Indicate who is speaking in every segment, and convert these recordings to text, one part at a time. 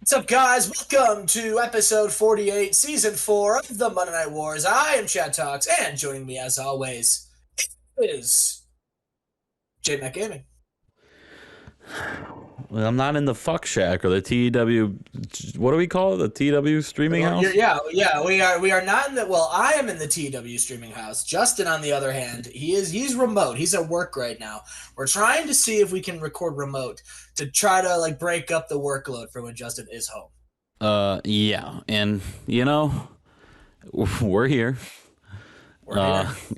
Speaker 1: What's up, guys? Welcome to episode 48, season 4 of the Monday Night Wars. I am Chad Talks, and joining me, as always, is Jmack Gaming.
Speaker 2: Well, I'm not in the fuck shack or the TW. What do we call it? The TW streaming house?
Speaker 1: Yeah, we are not in the. Well, I am in the TW streaming house. Justin, on the other hand, he's remote. He's at work right now. We're trying to see if we can record remote to try to break up the workload for when Justin is home.
Speaker 2: Yeah, and we're here.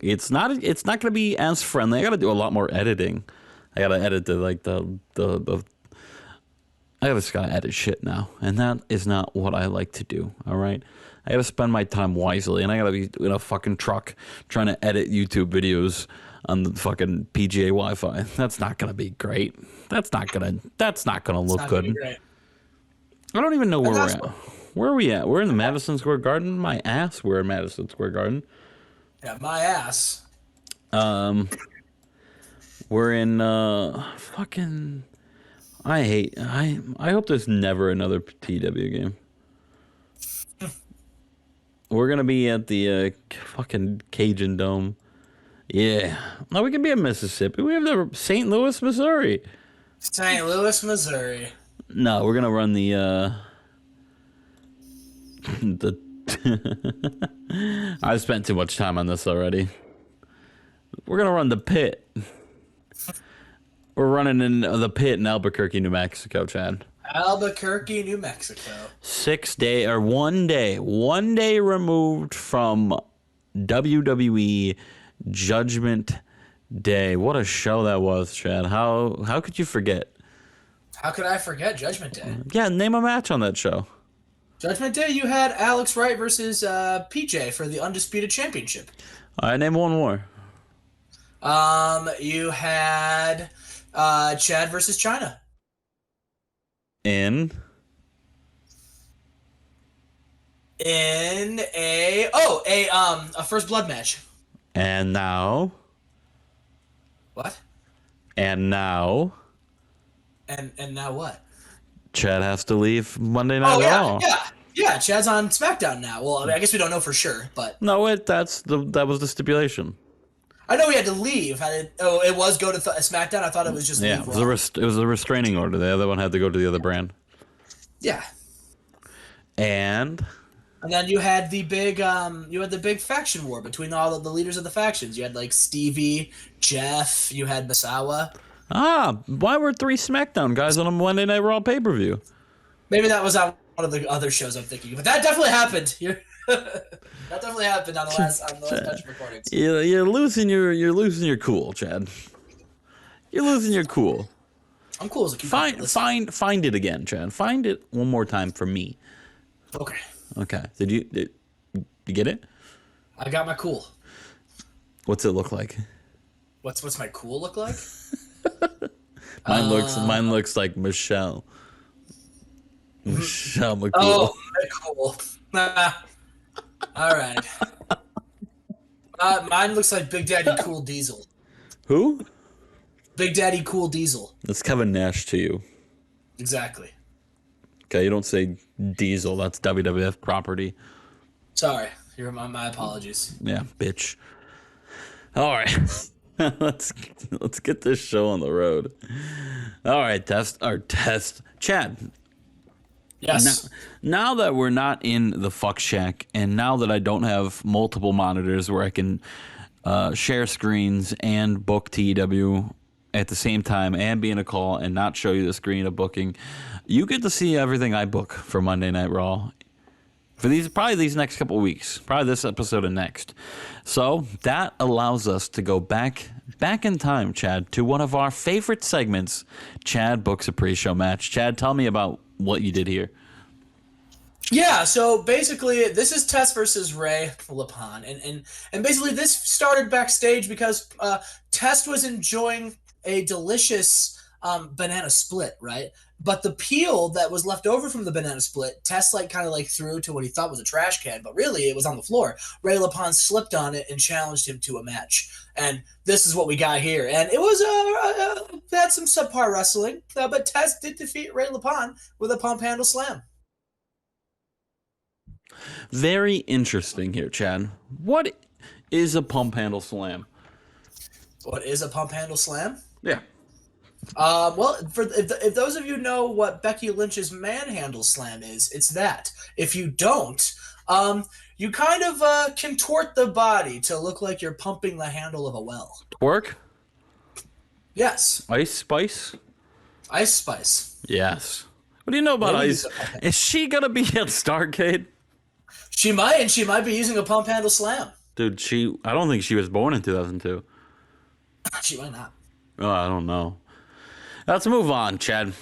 Speaker 2: It's not gonna be as friendly. I gotta do a lot more editing. I gotta edit I just gotta edit shit now, and that is not what I like to do. All right, I gotta spend my time wisely, and I gotta be in a fucking truck trying to edit YouTube videos on the fucking PGA Wi-Fi. That's not gonna be great. That's not gonna look good. I don't even know where we're at. Where are we at? We're in the Madison Square Garden. My ass. We're in Madison Square Garden.
Speaker 1: Yeah, my ass.
Speaker 2: We're in fucking. I hope there's never another TW game. We're gonna be at the fucking Cajun Dome. Yeah. No, we can be in Mississippi. We have the St. Louis, Missouri.
Speaker 1: St. Louis, Missouri.
Speaker 2: No, we're gonna run the the. I've spent too much time on this already. We're gonna run the pit. We're running in the pit in Albuquerque, New Mexico, Chad.
Speaker 1: Albuquerque, New Mexico.
Speaker 2: 1 day removed from WWE Judgment Day. What a show that was, Chad. How could you forget?
Speaker 1: How could I forget Judgment Day?
Speaker 2: Yeah, name a match on that show.
Speaker 1: Judgment Day, you had Alex Wright versus PJ for the Undisputed Championship.
Speaker 2: All right, name one more.
Speaker 1: You had Chad versus China.
Speaker 2: In
Speaker 1: a First Blood match.
Speaker 2: And now.
Speaker 1: What?
Speaker 2: And now.
Speaker 1: And now what?
Speaker 2: Chad has to leave Monday Night Raw.
Speaker 1: Yeah. Chad's on SmackDown now. Well, I guess we don't know for sure, but
Speaker 2: no, that was the stipulation.
Speaker 1: I know he had to leave. It was go to SmackDown. I thought it was just leave Raw.
Speaker 2: It was a restraining order. The other one had to go to the other brand.
Speaker 1: Yeah.
Speaker 2: And
Speaker 1: then you had the big faction war between all of the leaders of the factions. You had Stevie, Jeff. You had Masawa.
Speaker 2: Why were 3 SmackDown guys on a Monday Night Raw pay-per-view?
Speaker 1: Maybe that was on one of the other shows I'm thinking, but that definitely happened. That definitely happened on the last bunch of recordings.
Speaker 2: You're losing your cool, Chad. You're losing your cool.
Speaker 1: I'm cool as a cucumber.
Speaker 2: Find it again, Chad. Find it one more time for me.
Speaker 1: Okay.
Speaker 2: Did you get it?
Speaker 1: I got my cool.
Speaker 2: What's it look like?
Speaker 1: What's my cool look like?
Speaker 2: Mine looks like Michelle. Michelle McCool.
Speaker 1: Oh, cool. All right. Mine looks like Big Daddy Cool Diesel.
Speaker 2: Who?
Speaker 1: Big Daddy Cool Diesel.
Speaker 2: That's Kevin Nash to you.
Speaker 1: Exactly.
Speaker 2: Okay, you don't say Diesel. That's WWF property.
Speaker 1: Sorry. My apologies.
Speaker 2: Yeah, bitch. All right. let's get this show on the road. All right, test. Chad.
Speaker 1: Yes.
Speaker 2: Now that we're not in the fuck shack, and now that I don't have multiple monitors where I can share screens and book TEW at the same time and be in a call and not show you the screen of booking, you get to see everything I book for Monday Night Raw for these next couple of weeks, probably this episode and next. So that allows us to go back in time, Chad, to one of our favorite segments. Chad books a pre-show match. Chad, tell me about what you did here.
Speaker 1: Yeah, so basically this is Test versus Ray Lapon, and basically this started backstage because Test was enjoying a delicious banana split, right? But the peel that was left over from the banana split, Test threw to what he thought was a trash can, but really it was on the floor. Ray Lapon slipped on it and challenged him to a match. And this is what we got here. And it was had some subpar wrestling, but Test did defeat Ray Lapon with a pump handle slam.
Speaker 2: Very interesting here, Chad. What is a pump handle slam?
Speaker 1: What is a pump handle slam?
Speaker 2: Yeah.
Speaker 1: Well, if those of you know what Becky Lynch's manhandle slam is, it's that. If you don't, you kind of contort the body to look like you're pumping the handle of a well.
Speaker 2: Twerk?
Speaker 1: Yes.
Speaker 2: Ice Spice?
Speaker 1: Ice Spice.
Speaker 2: Yes. What do you know about
Speaker 1: Maybe
Speaker 2: Ice? Is she gonna be at Starcade?
Speaker 1: She might, and she might be using a pump handle slam.
Speaker 2: Dude, I don't think she was born in 2002.
Speaker 1: She might not.
Speaker 2: Oh, I don't know. Let's move on, Chad.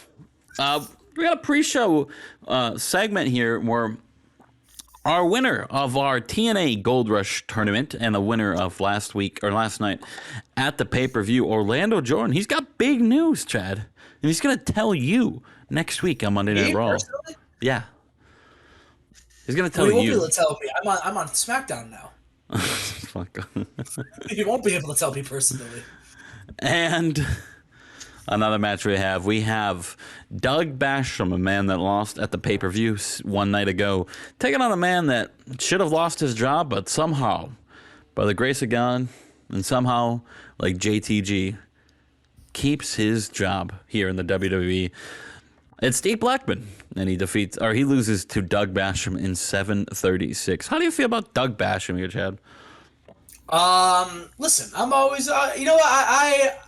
Speaker 2: We got a pre-show segment here where our winner of our TNA Gold Rush tournament and the winner of last night at the pay-per-view, Orlando Jordan, he's got big news, Chad. And he's going to tell you next week on Monday Night Raw.
Speaker 1: Personally?
Speaker 2: Yeah. He's going to tell
Speaker 1: you. He won't
Speaker 2: you.
Speaker 1: be able to tell me. I'm on SmackDown now.
Speaker 2: Fuck.
Speaker 1: He won't be able to tell me personally.
Speaker 2: And another match we have Doug Basham, a man that lost at the pay-per-view one night ago, taking on a man that should have lost his job, but somehow, by the grace of God, and somehow, like JTG, keeps his job here in the WWE. It's Steve Blackman, and he loses to Doug Basham in 7:36. How do you feel about Doug Basham here, Chad?
Speaker 1: Listen, I'm always, I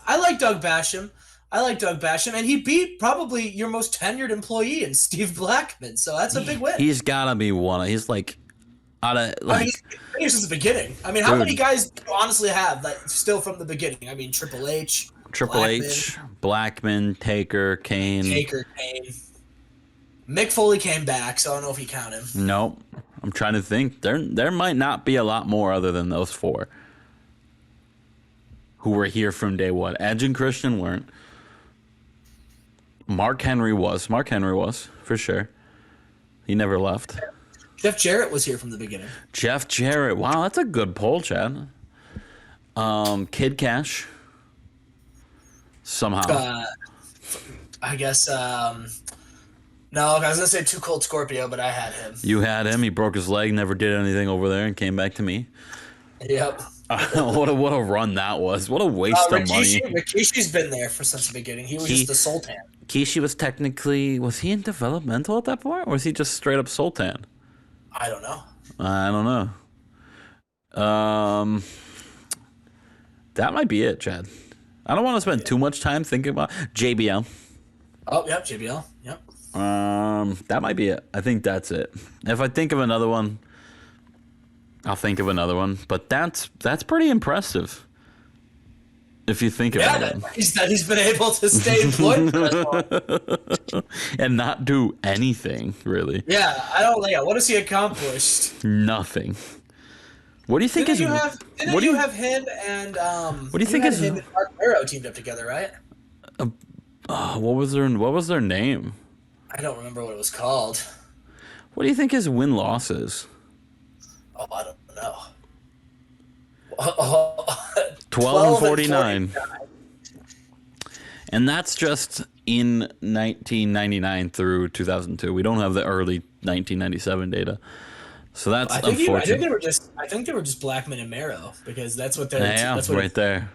Speaker 1: like Doug Basham. And he beat probably your most tenured employee in Steve Blackman, so that's a big win.
Speaker 2: He's gotta be he's like,
Speaker 1: he's finished since the beginning. I mean, how many guys do you honestly have that still from the beginning? I mean, Triple H,
Speaker 2: Blackman, Taker, Kane.
Speaker 1: Mick Foley came back, so I don't know if you count him.
Speaker 2: Nope. I'm trying to think. There might not be a lot more other than those four who were here from day one. Edge and Christian weren't. Mark Henry was, for sure. He never left.
Speaker 1: Jeff Jarrett was here from the beginning.
Speaker 2: Jeff Jarrett. Wow, that's a good poll, Chad. Kid Cash. Somehow.
Speaker 1: I guess, no, I was going to say Too Cold Scorpio, but I had him.
Speaker 2: You had him. He broke his leg, never did anything over there, and came back to me.
Speaker 1: Yep.
Speaker 2: What a run that was. What a waste of money.
Speaker 1: Rikishi's been there since the beginning. He was just the Sultan.
Speaker 2: Kishi was he in developmental at that point, or was he just straight up Sultan?
Speaker 1: I don't know.
Speaker 2: That might be it, Chad. I don't want to spend too much time thinking about JBL.
Speaker 1: Oh, yep, JBL. Yep.
Speaker 2: That might be it. I think that's it. If I think of another one, I'll think of another one. But that's pretty impressive. If you think about it.
Speaker 1: He's been able to stay employed for that long.
Speaker 2: And not do anything, really.
Speaker 1: Yeah, what has he accomplished?
Speaker 2: Nothing. What do you think
Speaker 1: Didn't you have him and
Speaker 2: what do you think is
Speaker 1: him and Mark Barrow teamed up together, right?
Speaker 2: What was their name?
Speaker 1: I don't remember what it was called.
Speaker 2: What do you think his win-loss is?
Speaker 1: Oh, I don't know.
Speaker 2: 12-49. And that's just in 1999 through 2002. We don't have the early 1997 data. So that's unfortunate.
Speaker 1: I think they were just Blackman and Marrow, because that's what they're.
Speaker 2: Yeah,
Speaker 1: that's what
Speaker 2: right there.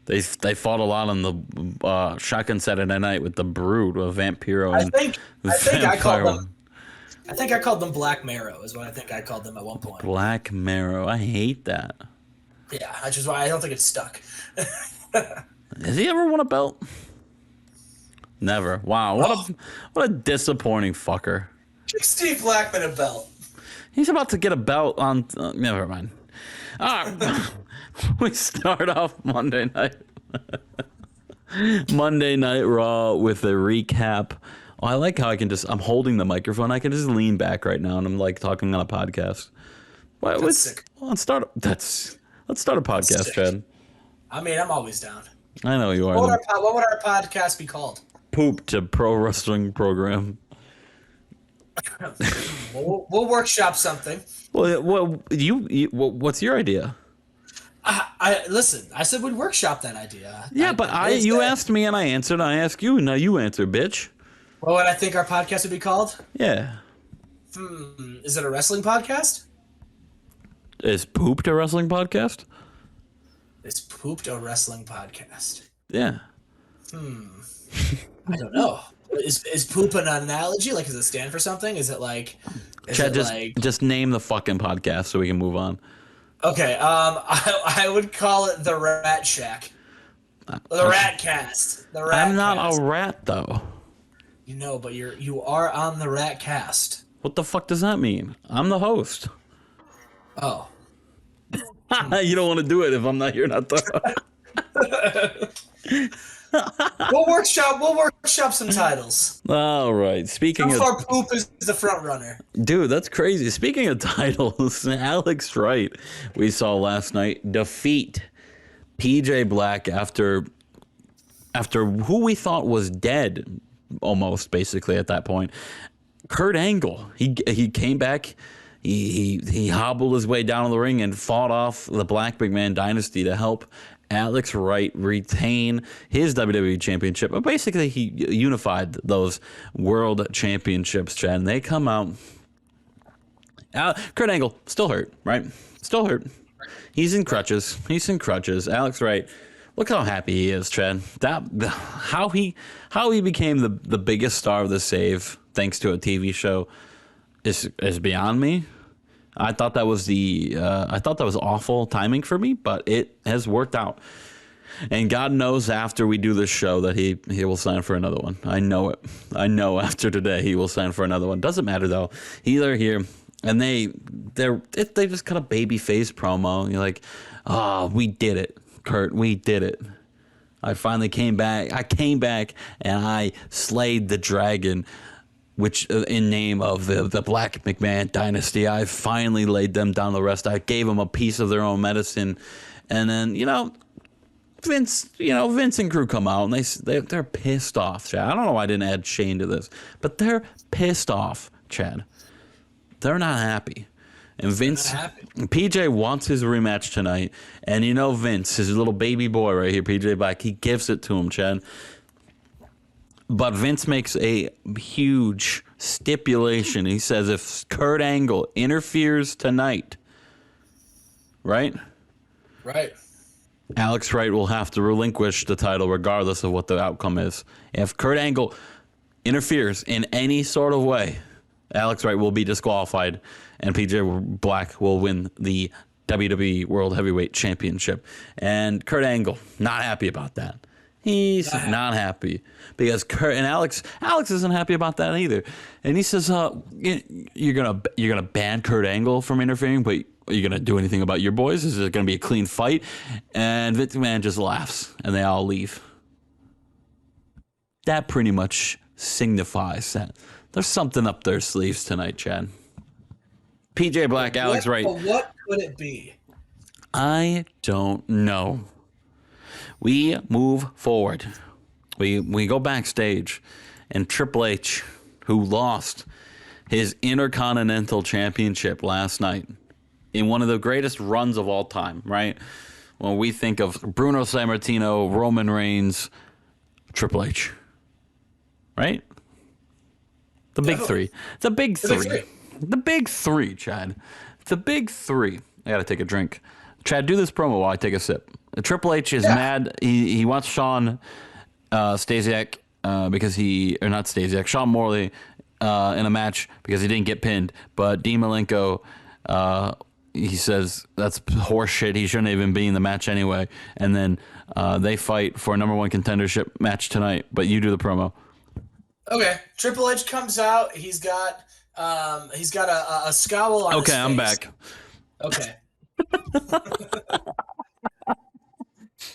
Speaker 2: They fought a lot on the Shotgun Saturday Night with the Brood, with Vampiro.
Speaker 1: I think I called them Black Marrow, is what I think I called them at one point.
Speaker 2: Black Marrow. I hate that.
Speaker 1: Yeah, which is why I don't think it's stuck.
Speaker 2: Has he ever won a belt? Never. Wow, what a disappointing fucker.
Speaker 1: Give Steve Blackman a belt.
Speaker 2: He's about to get a belt on. Never mind. All right. We start off Monday night. Monday Night Raw with a recap. Oh, I like how I'm holding the microphone. I can just lean back right now and I'm like talking on a podcast.
Speaker 1: That's sick.
Speaker 2: Let's start a podcast, Chad.
Speaker 1: I mean, I'm always down.
Speaker 2: I know you are.
Speaker 1: What would our podcast be called?
Speaker 2: Poop to Pro Wrestling Program.
Speaker 1: We'll workshop something.
Speaker 2: Well, what's your idea?
Speaker 1: Listen. I said we'd workshop that idea.
Speaker 2: Yeah, you asked me and I answered. I asked you, now you answer, bitch.
Speaker 1: What would I think our podcast would be called?
Speaker 2: Yeah.
Speaker 1: Is it a wrestling podcast?
Speaker 2: Is Pooped a wrestling podcast?
Speaker 1: Is Pooped a wrestling podcast?
Speaker 2: Yeah.
Speaker 1: I don't know. Is poop an analogy? Like, does it stand for something? Is it like?
Speaker 2: Chad, just name the fucking podcast so we can move on.
Speaker 1: Okay. I would call it the Rat Shack, the Rat Cast, the Rat.
Speaker 2: I'm not
Speaker 1: Cast.
Speaker 2: a rat though.
Speaker 1: You know, but you are on the Rat Cast.
Speaker 2: What the fuck does that mean? I'm the host.
Speaker 1: Oh.
Speaker 2: You don't want to do it if I'm not here. Not the.
Speaker 1: We'll workshop some titles.
Speaker 2: All right. Speaking
Speaker 1: So
Speaker 2: of
Speaker 1: far, Poop is the front runner.
Speaker 2: dude, that's crazy. Speaking of titles, Alex Wright, we saw last night defeat PJ Black after who we thought was dead, almost basically at that point. Kurt Angle. He came back. He hobbled his way down to the ring and fought off the Black McMahon Dynasty to help Alex Wright retain his WWE Championship. But basically, he unified those World Championships, Chad. And they come out. Kurt Angle, still hurt, right? Still hurt. He's in crutches. Alex Wright, look how happy he is, Chad. How he became the biggest star of the Save thanks to a TV show is beyond me. I thought that was awful timing for me, but it has worked out. And God knows after we do this show that he will sign for another one. I know it. I know after today he will sign for another one. Doesn't matter though. They're here, and they just cut a baby face promo. And you're like, oh, we did it, Kurt. We did it. I finally came back. I came back and I slayed the dragon, which in name of the Black McMahon Dynasty. I finally laid them down to rest. I gave them a piece of their own medicine. And then, Vince and crew come out and they're pissed off, Chad. I don't know why I didn't add Shane to this, but they're pissed off, Chad. They're not happy. And PJ wants his rematch tonight. And Vince, his little baby boy right here, PJ Black, he gives it to him, Chad. But Vince makes a huge stipulation. He says if Kurt Angle interferes tonight, right?
Speaker 1: Right.
Speaker 2: Alex Wright will have to relinquish the title regardless of what the outcome is. If Kurt Angle interferes in any sort of way, Alex Wright will be disqualified and PJ Black will win the WWE World Heavyweight Championship. And Kurt Angle, not happy about that. He's not happy because Kurt and Alex isn't happy about that either. And he says, "You're gonna ban Kurt Angle from interfering, but are you gonna do anything about your boys? Is it gonna be a clean fight?" And Vince McMahon just laughs, and they all leave. That pretty much signifies that there's something up their sleeves tonight, Chad. PJ Black, Alex Wright.
Speaker 1: What could it be?
Speaker 2: I don't know. We move forward. We go backstage, and Triple H, who lost his Intercontinental Championship last night in one of the greatest runs of all time, right? When we think of Bruno Sammartino, Roman Reigns, Triple H, right? The big three. The big three. The big three, Chad. The big three. I gotta take a drink. Chad, do this promo while I take a sip. Triple H is mad. He wants Sean Stasiak Sean Morley in a match because he didn't get pinned. But Dean Malenko, he says that's horseshit. He shouldn't even be in the match anyway. And then they fight for a number one contendership match tonight. But you do the promo.
Speaker 1: Okay, Triple H comes out. He's got a scowl on his face.
Speaker 2: Okay, I'm back.
Speaker 1: Okay.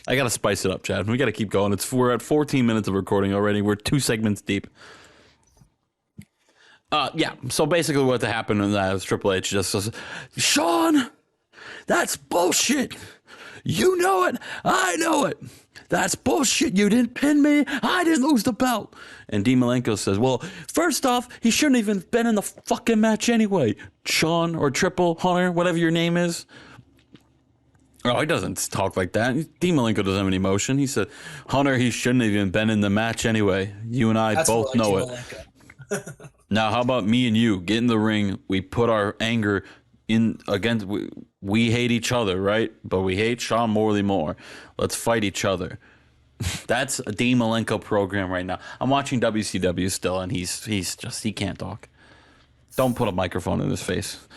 Speaker 2: I gotta spice it up, Chad. We gotta keep going. We're at 14 minutes of recording already. We're 2 segments deep. So basically what happened was Triple H just says, "Sean, that's bullshit. You know it. I know it. That's bullshit. You didn't pin me. I didn't lose the belt." And Dean Malenko says, "Well, first off, he shouldn't even been in the fucking match anyway. Sean or Triple Hunter, whatever your name is." Oh, he doesn't talk like that. Dean Malenko doesn't have any emotion. He said, "Hunter, he shouldn't have even been in the match anyway. You and I both know it." Now, how about me and you get in the ring? We put our anger in against. We hate each other, right? But we hate Sean Morley more. Let's fight each other. That's a Dean Malenko program right now. I'm watching WCW still, and he can't talk. Don't put a microphone in his face.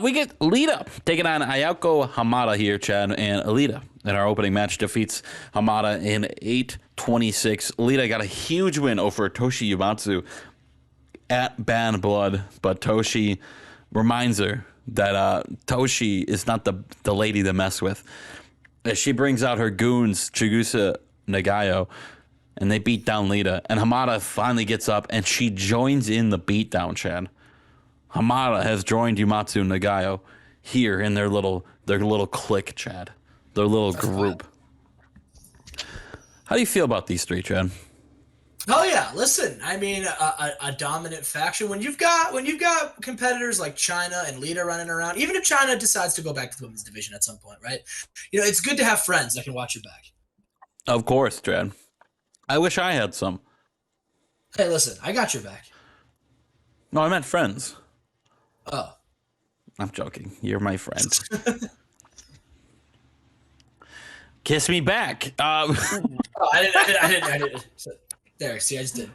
Speaker 2: We get Lita taking on Ayako Hamada here, Chad, and Lita in our opening match defeats Hamada in 8:26. Lita got a huge win over Toshi Uematsu at Bad Blood, but Toshi reminds her that Toshi is not the lady to mess with. As she brings out her goons, Chigusa Nagayo, and they beat down Lita. And Hamada finally gets up, and she joins in the beatdown, Chad. Hamada has joined Uematsu Nagayo here in their little clique, Chad. Their little group. How do you feel about these three, Chad?
Speaker 1: Oh yeah, listen. I mean, a dominant faction. When you've got competitors like China and Lita running around, even if China decides to go back to the women's division at some point, right? It's good to have friends that can watch your back.
Speaker 2: Of course, Chad. I wish I had some.
Speaker 1: Hey, listen, I got your back.
Speaker 2: No, I meant friends.
Speaker 1: Oh,
Speaker 2: I'm joking. You're my friend. Kiss me back.
Speaker 1: Oh, I didn't. There, see, I just did.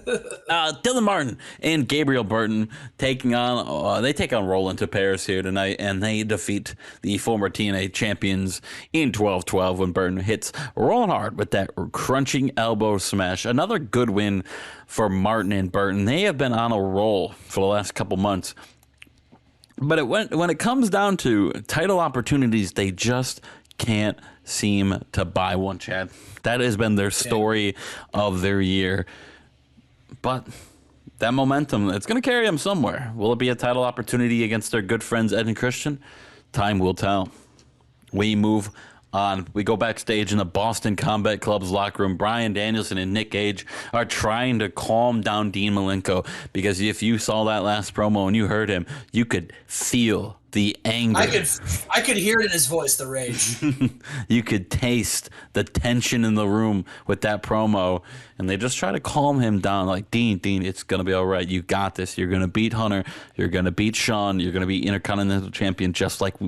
Speaker 2: Dylan Martin and Gabriel Burton they take on Roland to Paris here tonight, and they defeat the former TNA champions in 12-12 when Burton hits Roland hard with that crunching elbow smash. Another good win for Martin and Burton. They have been on a roll for the last couple months, but when it comes down to title opportunities, they just can't seem to buy one, Chad. That has been their story of their year. But that momentum, it's going to carry them somewhere. Will it be a title opportunity against their good friends Ed and Christian? Time will tell. We move on. We go backstage in the Boston Combat Club's locker room. Bryan Danielson and Nick Gage are trying to calm down Dean Malenko, because if you saw that last promo and you heard him, you could feel the anger.
Speaker 1: I could hear it in his voice, the rage.
Speaker 2: You could taste the tension in the room with that promo, and they just try to calm him down. Like, Dean, it's gonna be all right. You got this. You're gonna beat Hunter. You're gonna beat Sean. You're gonna be Intercontinental Champion, just like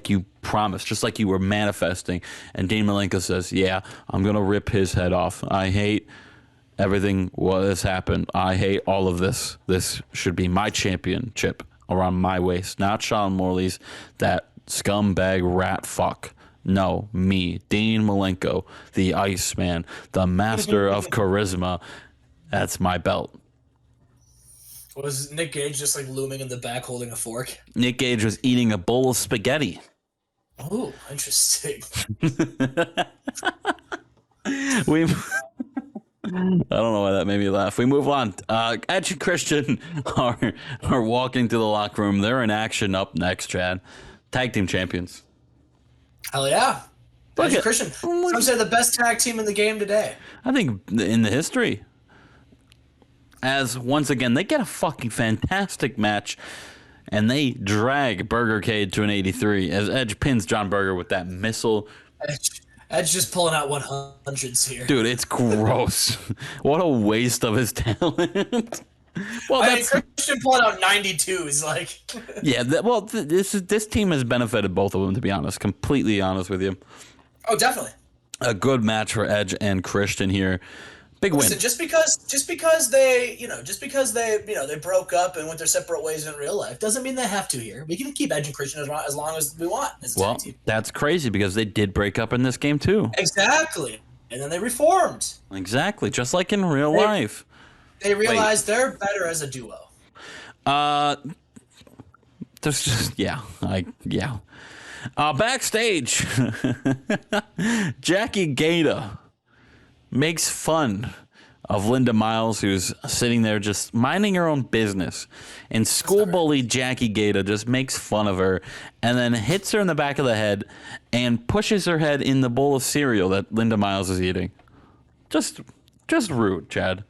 Speaker 2: you promised, just like you were manifesting. And Dean Malenko says, "Yeah, I'm gonna rip his head off. I hate everything what has happened. I hate all of this. This should be my championship around my waist, not Sean Morley's, that scumbag rat fuck. No, me, Dean Malenko, the Iceman, the master of charisma. That's my belt."
Speaker 1: Was Nick Gage just like looming in the back holding a fork?
Speaker 2: Nick Gage was eating a bowl of spaghetti.
Speaker 1: Oh, interesting.
Speaker 2: I don't know why that made me laugh. We move on. Edge and Christian are walking to the locker room. They're in action up next, Chad. Tag team champions.
Speaker 1: Hell yeah. Edge and Christian. Some say the best tag team in the game today.
Speaker 2: I think in the history. As once again, they get a fucking fantastic match, and they drag Burger Cade to an 83 as Edge pins John Berger with that missile.
Speaker 1: Edge just pulling out 100s here.
Speaker 2: Dude, it's gross. What a waste of his talent. Well,
Speaker 1: Christian pulling out 92s, like.
Speaker 2: Yeah, this team has benefited both of them, to be honest. Completely honest with you.
Speaker 1: Oh, definitely.
Speaker 2: A good match for Edge and Christian here. Big win.
Speaker 1: Just because they broke up and went their separate ways in real life doesn't mean they have to here. We can keep Edge and Christian as long as we want.
Speaker 2: Well, that's crazy because they did break up in this game too.
Speaker 1: Exactly, and then they reformed.
Speaker 2: Exactly, just like in real life.
Speaker 1: They realized they're better as a duo.
Speaker 2: There's just backstage, Jackie Gata makes fun of Linda Miles, who's sitting there just minding her own business. And school bully Jackie Gata just makes fun of her and then hits her in the back of the head and pushes her head in the bowl of cereal that Linda Miles is eating. Just rude, Chad.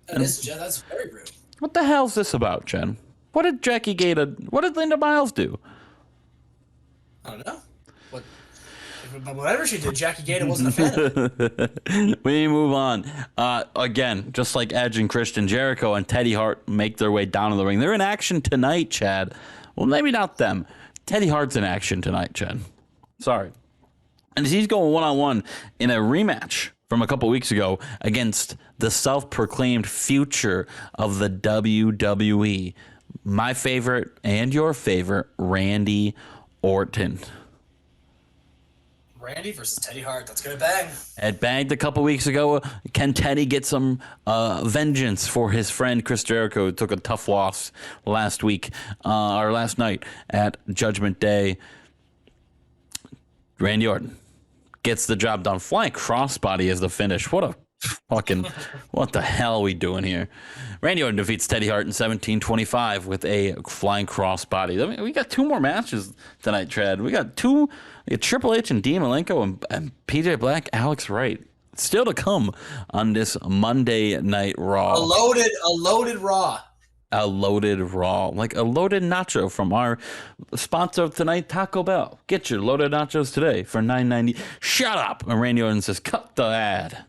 Speaker 1: That's very rude.
Speaker 2: What the hell is this about, Chad? What did Linda Miles do?
Speaker 1: I don't know. What But whatever she did, Jackie Gator wasn't a fan of it.
Speaker 2: We move on. Again, just like Edge and Christian, Jericho and Teddy Hart make their way down to the ring. They're in action tonight, Chad. Well, maybe not them. Teddy Hart's in action tonight, Chad. Sorry. And he's going one-on-one in a rematch from a couple weeks ago against the self-proclaimed future of the WWE. My favorite and your favorite, Randy Orton.
Speaker 1: Randy versus Teddy Hart. That's going to bang.
Speaker 2: It banged a couple weeks ago. Can Teddy get some vengeance for his friend Chris Jericho, who took a tough loss last week or last night at Judgment Day? Randy Orton gets the job done. Flying crossbody is the finish. What the hell are we doing here? Randy Orton defeats Teddy Hart in 17:25 with a flying crossbody. I mean, we got two more matches tonight, Chad. We got Triple H and Dean Malenko and PJ Black, Alex Wright. Still to come on this Monday Night Raw.
Speaker 1: A loaded Raw.
Speaker 2: A loaded Raw. Like a loaded nacho from our sponsor of tonight, Taco Bell. Get your loaded nachos today for $9.90. Shut up. And Randy Orton says, cut the ad.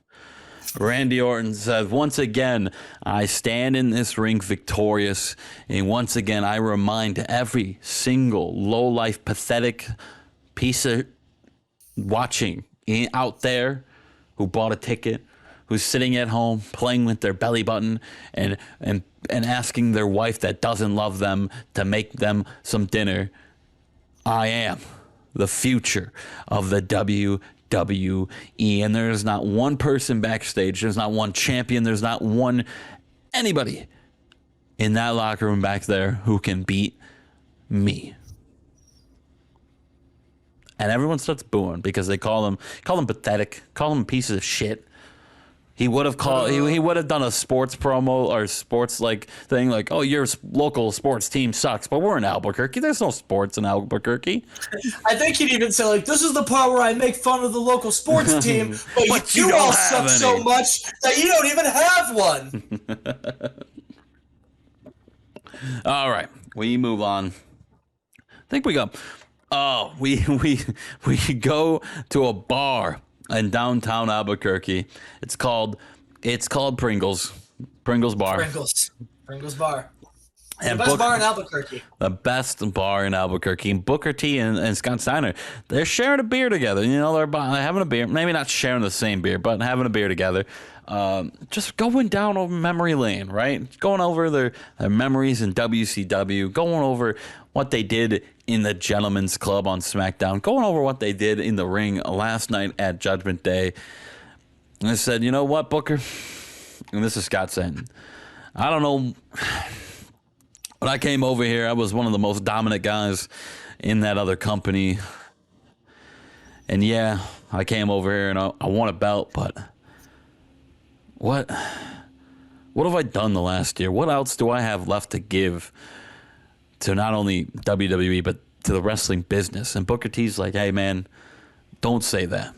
Speaker 2: Randy Orton says, once again, I stand in this ring victorious. And once again, I remind every single low-life, pathetic piece of watching out there who bought a ticket, who's sitting at home playing with their belly button and asking their wife that doesn't love them to make them some dinner. I am the future of the WWE, and there's not one person backstage, there's not one champion, there's not one anybody in that locker room back there who can beat me. And everyone starts booing because they call him pathetic, call him pieces of shit. He would have he would have done a sports promo or sports like thing like, oh, your local sports team sucks, but we're in Albuquerque. There's no sports in Albuquerque.
Speaker 1: I think he'd even say like, this is the part where I make fun of the local sports team, but you all suck so much that you don't even have one.
Speaker 2: All right, we move on. I think we go. Oh, we go to a bar in downtown Albuquerque. It's called Pringles Bar.
Speaker 1: Pringles Bar.
Speaker 2: And
Speaker 1: the best bar in Albuquerque.
Speaker 2: The best bar in Albuquerque. And Booker T and Scott Steiner, they're sharing a beer together. You know, they're having a beer. Maybe not sharing the same beer, but having a beer together. Just going down over memory lane, right? Going over their memories in WCW. Going over what they did in the Gentleman's Club on SmackDown. Going over what they did in the ring last night at Judgment Day. And I said, you know what, Booker? And this is Scott saying, I don't know. When I came over here, I was one of the most dominant guys in that other company. And yeah, I came over here and I won a belt, but what have I done the last year? What else do I have left to give to not only WWE, but to the wrestling business? And Booker T's like, hey, man, don't say that.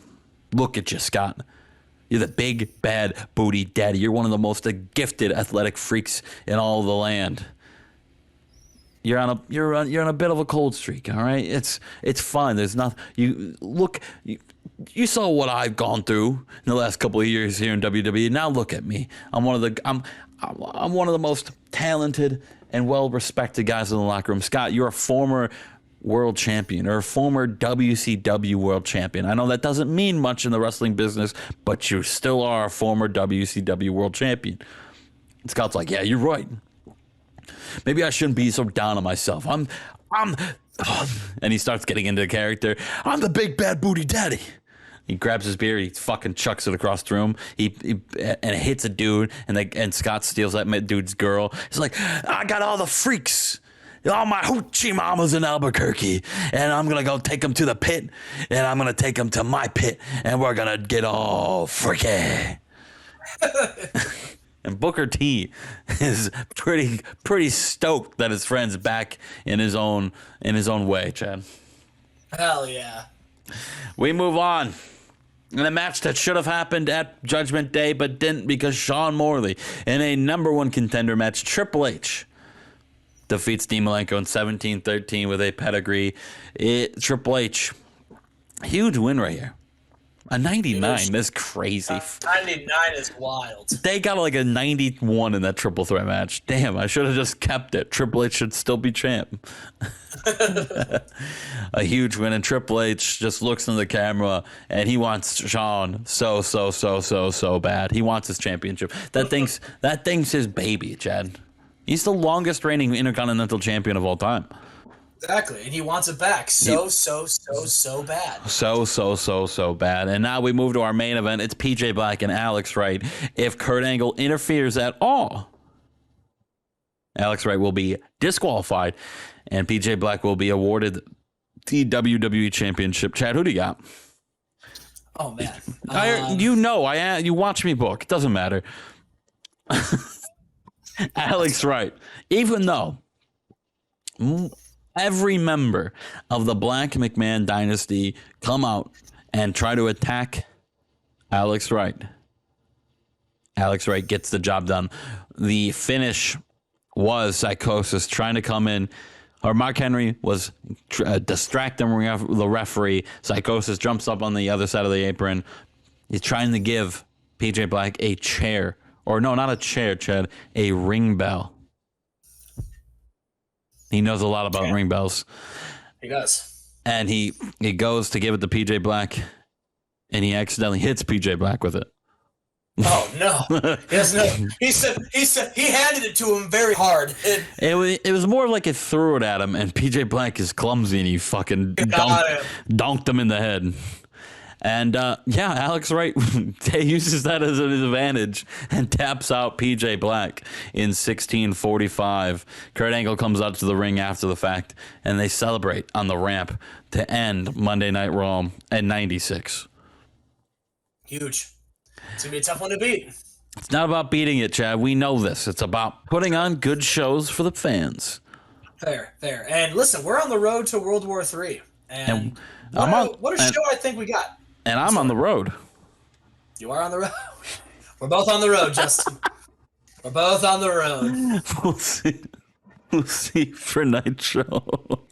Speaker 2: Look at you, Scott. You're the big, bad booty daddy. You're one of the most gifted athletic freaks in all the land. You're on a bit of a cold streak, all right? It's fine. There's nothing. You saw what I've gone through in the last couple of years here in WWE. Now look at me. I'm one of the most talented and well-respected guys in the locker room. Scott, you're a former world champion or a former WCW world champion. I know that doesn't mean much in the wrestling business, but you still are a former WCW world champion. And Scott's like, yeah, you're right. Maybe I shouldn't be so down on myself. And he starts getting into the character. I'm the big bad booty daddy. He grabs his beer, he fucking chucks it across the room. He hits a dude, and Scott steals that dude's girl. He's like, I got all the freaks, all my hoochie mamas in Albuquerque, and I'm gonna go take them to the pit, and I'm gonna take them to my pit, and we're gonna get all freaky. And Booker T is pretty stoked that his friend's back in his own way, Chad.
Speaker 1: Hell yeah.
Speaker 2: We move on. In a match that should have happened at Judgment Day but didn't because Sean Morley, in a number one contender match, Triple H defeats Dean Malenko in 17-13 with a pedigree. Triple H Huge win right here. A 99, that's crazy.
Speaker 1: 99 is wild.
Speaker 2: They got like a 91 in that triple threat match. Damn, I should have just kept it. Triple H should still be champ. A huge win, and Triple H just looks in the camera and he wants Shawn so bad. He wants his championship. That thing's his baby, Chad. He's the longest reigning Intercontinental Champion of all time.
Speaker 1: Exactly, and he wants it back so bad.
Speaker 2: So bad. And now we move to our main event. It's PJ Black and Alex Wright. If Kurt Angle interferes at all, Alex Wright will be disqualified, and PJ Black will be awarded the WWE Championship. Chad, who do you got?
Speaker 1: Oh, man.
Speaker 2: You watch me book. It doesn't matter. Alex Wright, even though every member of the Black McMahon dynasty come out and try to attack Alex Wright, Alex Wright gets the job done. The finish was Psychosis trying to come in, or Mark Henry was distracting the referee. Psychosis jumps up on the other side of the apron. He's trying to give PJ Black a chair. Or no, not a chair, Chad. A ring bell. He knows a lot about ring bells.
Speaker 1: He does.
Speaker 2: And he goes to give it to PJ Black, and he accidentally hits PJ Black with it.
Speaker 1: Oh no! He said he handed it to him very hard.
Speaker 2: It was more like it threw it at him, and PJ Black is clumsy, and he fucking donked him in the head. And Alex Wright uses that as an advantage and taps out PJ Black in 16:45. Kurt Angle comes out to the ring after the fact, and they celebrate on the ramp to end Monday Night Raw at 96.
Speaker 1: Huge. It's going to be a tough one to beat.
Speaker 2: It's not about beating it, Chad. We know this. It's about putting on good shows for the fans.
Speaker 1: Fair. And listen, we're on the road to World War III. And what a show I think we got.
Speaker 2: And I'm on the road.
Speaker 1: You are on the road. We're both on the road, Justin. We're both on the road.
Speaker 2: We'll see for Nitro.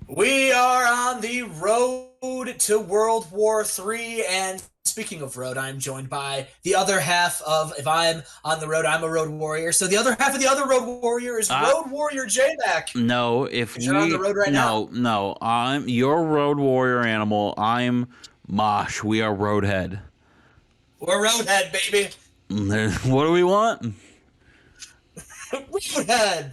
Speaker 1: We are on the road to World War III, and speaking of road, I'm joined by the other half of, if I'm on the road, I'm a road warrior. So the other half of the other road warrior is Road Warrior Jmack.
Speaker 2: No,
Speaker 1: you're on the road right now.
Speaker 2: No, I'm your road warrior animal. I'm Mosh. We are Roadhead.
Speaker 1: We're Roadhead, baby.
Speaker 2: What do we want?
Speaker 1: Roadhead.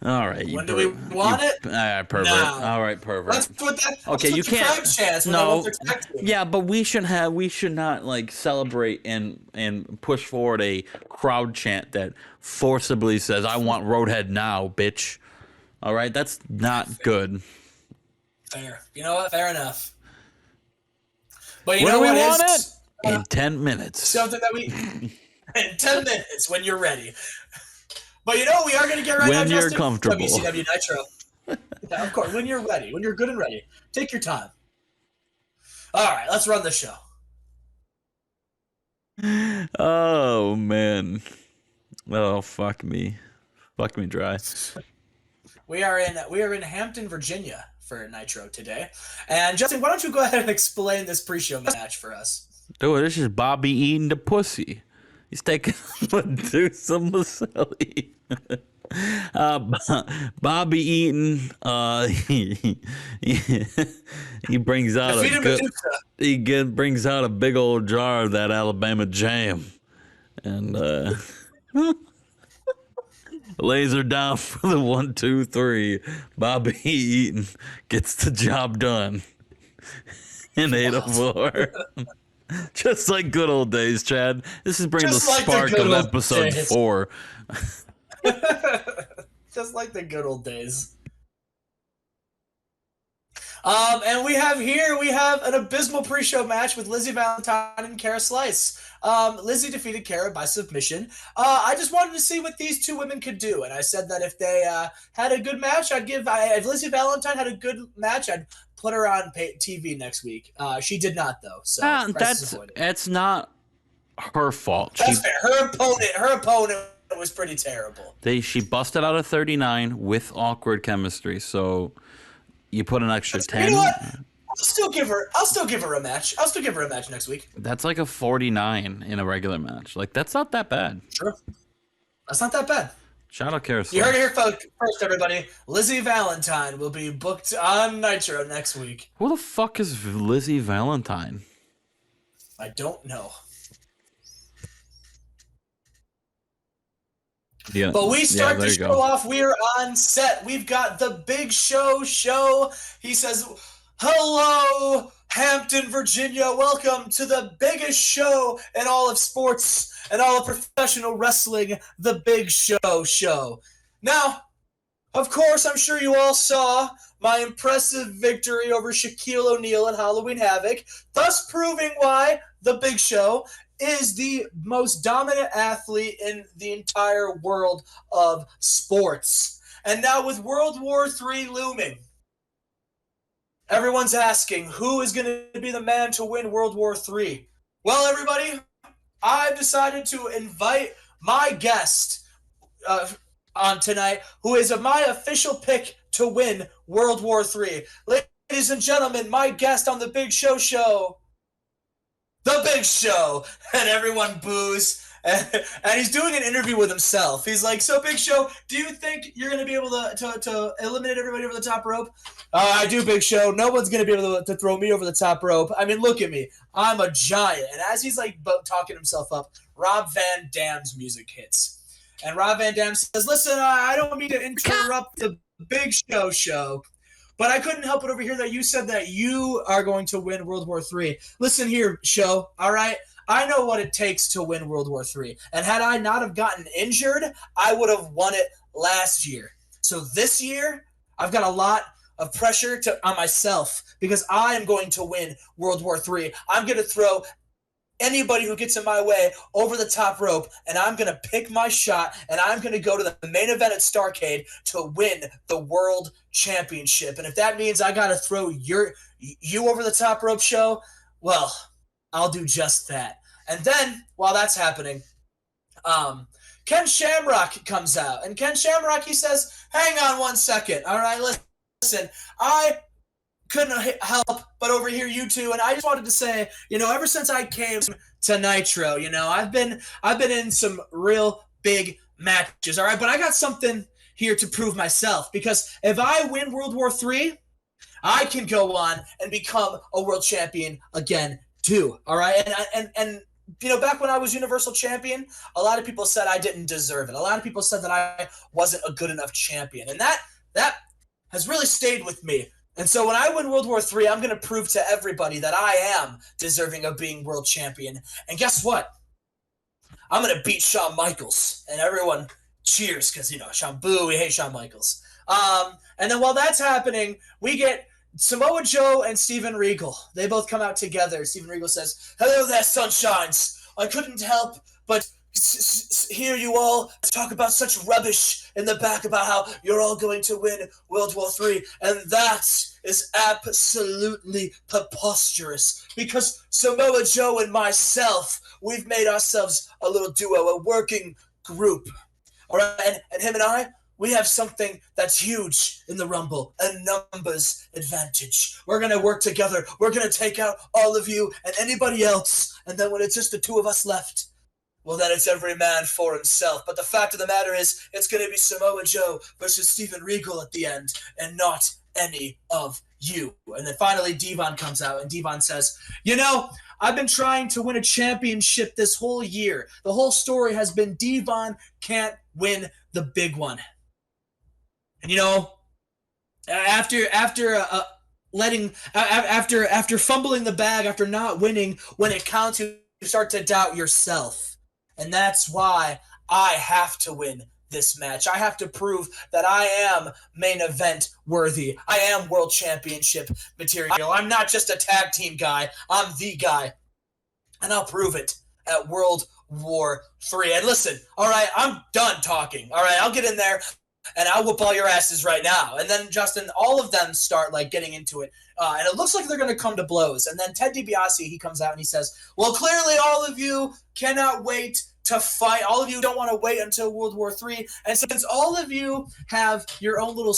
Speaker 2: All right.
Speaker 1: When do we want it?
Speaker 2: Pervert.
Speaker 1: No.
Speaker 2: All right, pervert.
Speaker 1: Okay, you can't.
Speaker 2: Yeah, but we should not like celebrate and push forward a crowd chant that forcibly says, "I want Roadhead now, bitch." All right, that's not good.
Speaker 1: Fair. You know what? Fair enough. But
Speaker 2: when do we want it? In 10 minutes.
Speaker 1: Something that we in 10 minutes when you're ready. But we are going to get right now,
Speaker 2: when you're
Speaker 1: Justin.
Speaker 2: comfortable.
Speaker 1: WCW Nitro. Yeah, of course, when you're ready, when you're good and ready. Take your time. All right, let's run the show.
Speaker 2: Oh, man. Oh, fuck me. Fuck me dry.
Speaker 1: We are in Hampton, Virginia for Nitro today. And Justin, why don't you go ahead and explain this pre-show match for us?
Speaker 2: Dude, this is Bobby eating the pussy. He's taking some Maselli. Bobby Eaton, he brings out brings out a big old jar of that Alabama jam, and lays her down for the 1, 2, 3. Bobby Eaton gets the job done in 804. Just like good old days, Chad. This is bringing the spark of episode 4.
Speaker 1: Just like the good old days. And we have an abysmal pre-show match with Lizzie Valentine and Cara Slice. Lizzie defeated Cara by submission. I just wanted to see what these two women could do, and I said that if they had a good match, if Lizzie Valentine had a good match, I'd put her on TV next week. She did not, though. So
Speaker 2: that's not her fault.
Speaker 1: That's fair. Her opponent was pretty terrible.
Speaker 2: She busted out a 39 with awkward chemistry. So you put an extra 10.
Speaker 1: You know what? I'll still give her a match. I'll still give her a match next week.
Speaker 2: That's like a 49 in a regular match. Like, that's not that bad.
Speaker 1: Sure. That's not that bad.
Speaker 2: Shout out Kara
Speaker 1: You heard it
Speaker 2: Slice.
Speaker 1: here first, everybody. Lizzie Valentine will be booked on Nitro next week.
Speaker 2: Who the fuck is Lizzie Valentine?
Speaker 1: I don't know.
Speaker 2: Yeah,
Speaker 1: But we start the
Speaker 2: there you
Speaker 1: show
Speaker 2: go.
Speaker 1: off. We're on set. We've got the Big Show show. He says, "Hello, Hampton, Virginia. Welcome to the biggest show in all of sports and all of professional wrestling, the Big Show show." Now, of course, I'm sure you all saw my impressive victory over Shaquille O'Neal at Halloween Havoc, thus proving why the Big Show is the most dominant athlete in the entire world of sports. And now with World War III looming, everyone's asking, who is going to be the man to win World War III? Well, everybody, I've decided to invite my guest on tonight, who is my official pick to win World War III. Ladies and gentlemen, my guest on the Big Show show, The Big Show, and everyone boos. And he's doing an interview with himself. He's like, "So, Big Show, do you think you're going to be able to eliminate everybody over the top rope?" "I do, Big Show. No one's going to be able to throw me over the top rope. I mean, look at me. I'm a giant." And as he's like talking himself up, Rob Van Dam's music hits. And Rob Van Dam says, "Listen, I don't mean to interrupt the Big Show show, but I couldn't help but overhear that you said that you are going to win World War III. Listen here, Show, all right? I know what it takes to win World War III. And had I not have gotten injured, I would have won it last year. So this year, I've got a lot of pressure on myself because I am going to win World War III. I'm going to throw anybody who gets in my way over the top rope, and I'm going to pick my shot, and I'm going to go to the main event at Starrcade to win the World Championship. And if that means I got to throw you over the top rope, Show, well, I'll do just that." And then, while that's happening, Ken Shamrock comes out. And Ken Shamrock, he says, "Hang on one second. All right, listen, I couldn't help but overhear you two, and I just wanted to say, ever since I came to Nitro, I've been in some real big matches, all right? But I got something here to prove myself, because if I win World War III, I can go on and become a world champion again too, all right? And back when I was Universal Champion, a lot of people said I didn't deserve it. A lot of people said that I wasn't a good enough champion, and that has really stayed with me. And so when I win World War III, I'm going to prove to everybody that I am deserving of being world champion. And guess what? I'm going to beat Shawn Michaels. And everyone cheers because, Shawn, boo, we hate Shawn Michaels. And then while that's happening, we get Samoa Joe and Steven Regal. They both come out together. Steven Regal says, "Hello there, sunshines. I couldn't help but hear you all talk about such rubbish in the back about how you're all going to win World War III, and that is absolutely preposterous, because Samoa Joe and myself, we've made ourselves a little duo, a working group, all right, and him and I, we have something that's huge in the Rumble, a numbers advantage. We're going to work together. We're going to take out all of you and anybody else, and then when it's just the two of us left, well, then it's every man for himself." But the fact of the matter is, it's going to be Samoa Joe versus Steven Regal at the end, and not any of you. And then finally, Devon comes out, and Devon says, "I've been trying to win a championship this whole year. The whole story has been Devon can't win the big one." And after fumbling the bag, after not winning when it counts, you start to doubt yourself. And that's why I have to win this match. I have to prove that I am main event worthy. I am world championship material. I'm not just a tag team guy. I'm the guy. And I'll prove it at World War III. And listen, all right, I'm done talking. All right, I'll get in there and I'll whoop all your asses right now. And then, Justin, all of them start getting into it. And it looks like they're going to come to blows. And then Ted DiBiase, he comes out and he says, "Well, clearly all of you cannot wait to fight. All of you don't want to wait until World War III. And since all of you have your own little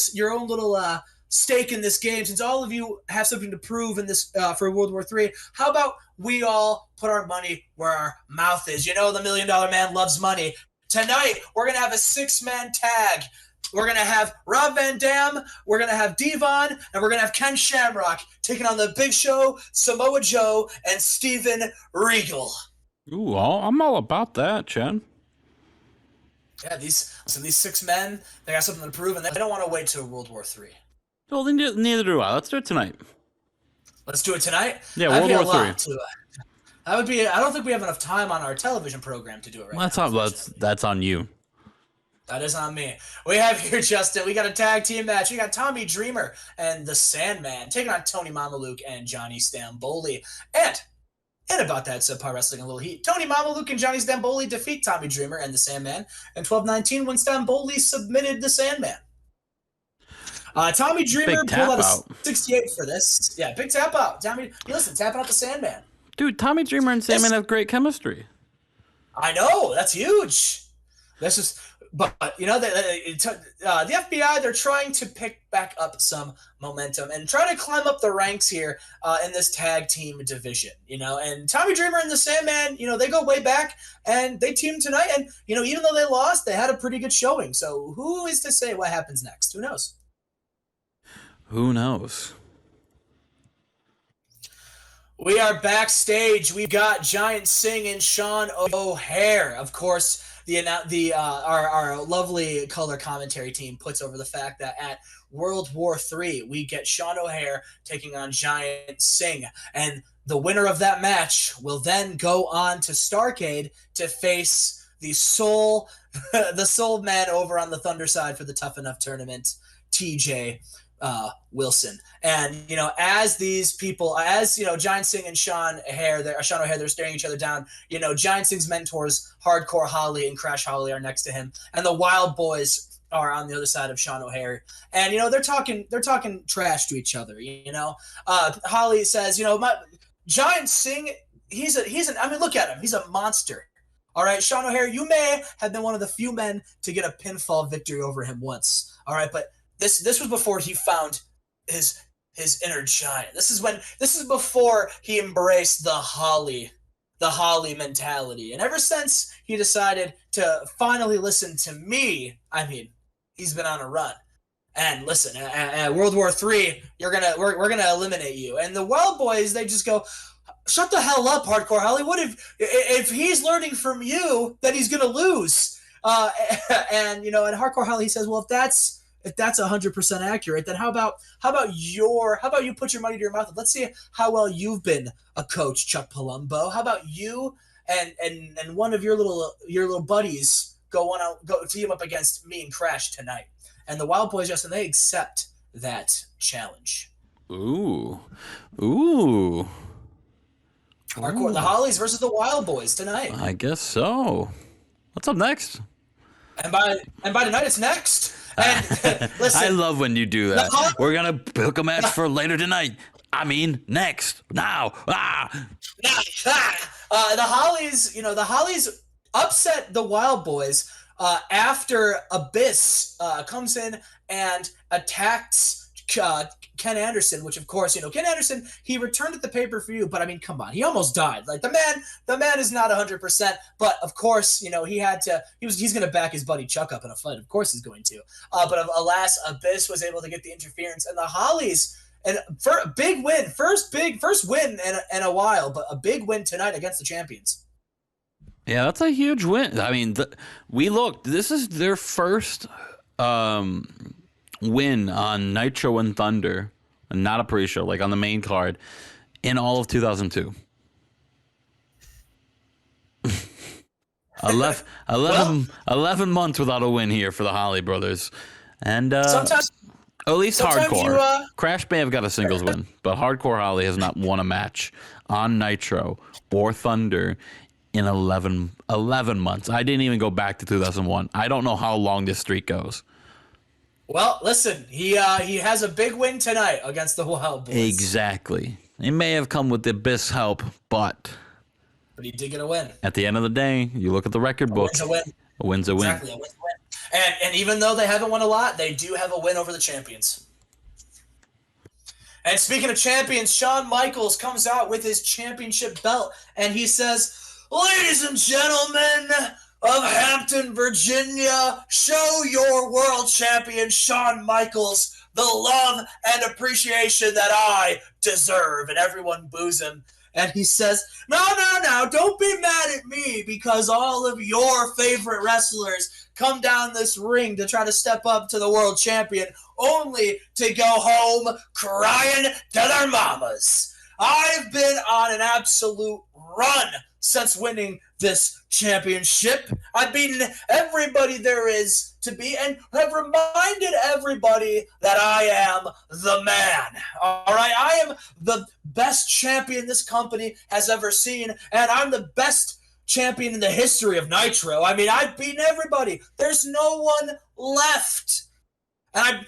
Speaker 1: stake in this game, since all of you have something to prove in this for World War III, how about we all put our money where our mouth is? You know, the $1 Million Man loves money. Tonight, we're going to have a 6-man tag. We're going to have Rob Van Dam, we're going to have Devon, and we're going to have Ken Shamrock taking on the Big Show, Samoa Joe, and Steven Regal.
Speaker 2: Ooh, I'm all about that, Chen.
Speaker 1: Yeah, these 6 men, they got something to prove, and they don't want to wait till World War III.
Speaker 2: Well, then neither do I. Let's do it tonight.
Speaker 1: Let's do it tonight?
Speaker 2: Yeah, World War III.
Speaker 1: That would be. I don't think we have enough time on our television program to do it right now.
Speaker 2: That's on you.
Speaker 1: That is on me. We have here, Justin, we got a tag team match. We got Tommy Dreamer and the Sandman taking on Tony Mamaluke and Johnny Stamboli. And about that, Subpar Wrestling, a little heat. Tony Mamaluke and Johnny Stamboli defeat Tommy Dreamer and the Sandman in 12-19 when Stamboli submitted the Sandman. Tommy Dreamer pulled out a 68 for this. Yeah, big tap out. Tommy, listen, tapping out the Sandman.
Speaker 2: Dude, Tommy Dreamer and Sandman have great chemistry.
Speaker 1: I know, that's huge. This is, but you know, the FBI, they're trying to pick back up some momentum and try to climb up the ranks here in this tag team division. You know, and Tommy Dreamer and the Sandman, you know, they go way back and they teamed tonight. And you know, even though they lost, they had a pretty good showing. So who is to say what happens next? Who knows?
Speaker 2: Who knows?
Speaker 1: We are backstage. We've got Giant Singh and Sean O'Haire. Of course, our lovely color commentary team puts over the fact that at World War III, we get Sean O'Haire taking on Giant Singh. And the winner of that match will then go on to Starrcade to face the soul man over on the Thunder side for the Tough Enough tournament, TJ Wilson. And you know, as these people, as you know, Giant Singh and Sean O'Haire, they're staring each other down. You know, Giant Singh's mentors, Hardcore Holly and Crash Holly, are next to him, and the Wild Boys are on the other side of Sean O'Haire. And you know, they're talking trash to each other. You know, Holly says, you know, Giant Singh, I mean, look at him, he's a monster. All right, Sean O'Haire, you may have been one of the few men to get a pinfall victory over him once. All right, but this was before he found his inner giant. This is before he embraced the Holly mentality. And ever since he decided to finally listen to me, I mean, he's been on a run. And listen, at World War III, we're gonna eliminate you. And the Wild Boys, they just go, shut the hell up, Hardcore Holly. What if he's learning from you, then he's gonna lose. And you know, and Hardcore Holly, he says, well, if that's 100% accurate, then how about you put your money to your mouth? Let's see how well you've been a coach, Chuck Palumbo. How about you and one of your little buddies go team up against me and Crash tonight? And the Wild Boys, Justin, they accept that challenge.
Speaker 2: Ooh.
Speaker 1: Hardcore, the Hollies versus the Wild Boys tonight.
Speaker 2: I guess so. What's up next?
Speaker 1: And by tonight, it's next. And listen,
Speaker 2: I love when you do that. We're gonna book a match for later tonight. I mean, next, now.
Speaker 1: The Hollies upset the Wild Boys after Abyss comes in and attacks Ken Anderson, which of course, you know, Ken Anderson, he returned at the pay-per-view, but I mean, come on, he almost died. Like the man is not 100%, but of course, you know, he's going to back his buddy Chuck up in a fight. Of course he's going to. But alas, Abyss was able to get the interference, and the Hollies, and for a big win, first win in a while, but a big win tonight against the champions.
Speaker 2: Yeah, that's a huge win. I mean, this is their first win on Nitro and Thunder, and not a pre-show, like on the main card, in all of 2002. 11 months without a win here for the Holly brothers. And at least Hardcore. Crash may have got a singles win, but Hardcore Holly has not won a match on Nitro or Thunder in 11 months. I didn't even go back to 2001. I don't know how long this streak goes.
Speaker 1: Well, listen, he has a big win tonight against the Wild Boys.
Speaker 2: Exactly. It may have come with the Abyss help, but
Speaker 1: he did get a win.
Speaker 2: At the end of the day, you look at the record book.
Speaker 1: A win's a win. Exactly, a win's a win. And even though they haven't won a lot, they do have a win over the champions. And speaking of champions, Shawn Michaels comes out with his championship belt, and he says, "Ladies and gentlemen of Hampton, Virginia, show your world champion Shawn Michaels the love and appreciation that I deserve." And everyone boos him. And he says, "No, don't be mad at me because all of your favorite wrestlers come down this ring to try to step up to the world champion only to go home crying to their mamas. I've been on an absolute run since winning this championship. I've beaten everybody there is to beat and have reminded everybody that I am the man. All right, I am the best champion this company has ever seen, and I'm the best champion in the history of Nitro. I mean, I've beaten everybody. There's no one left." And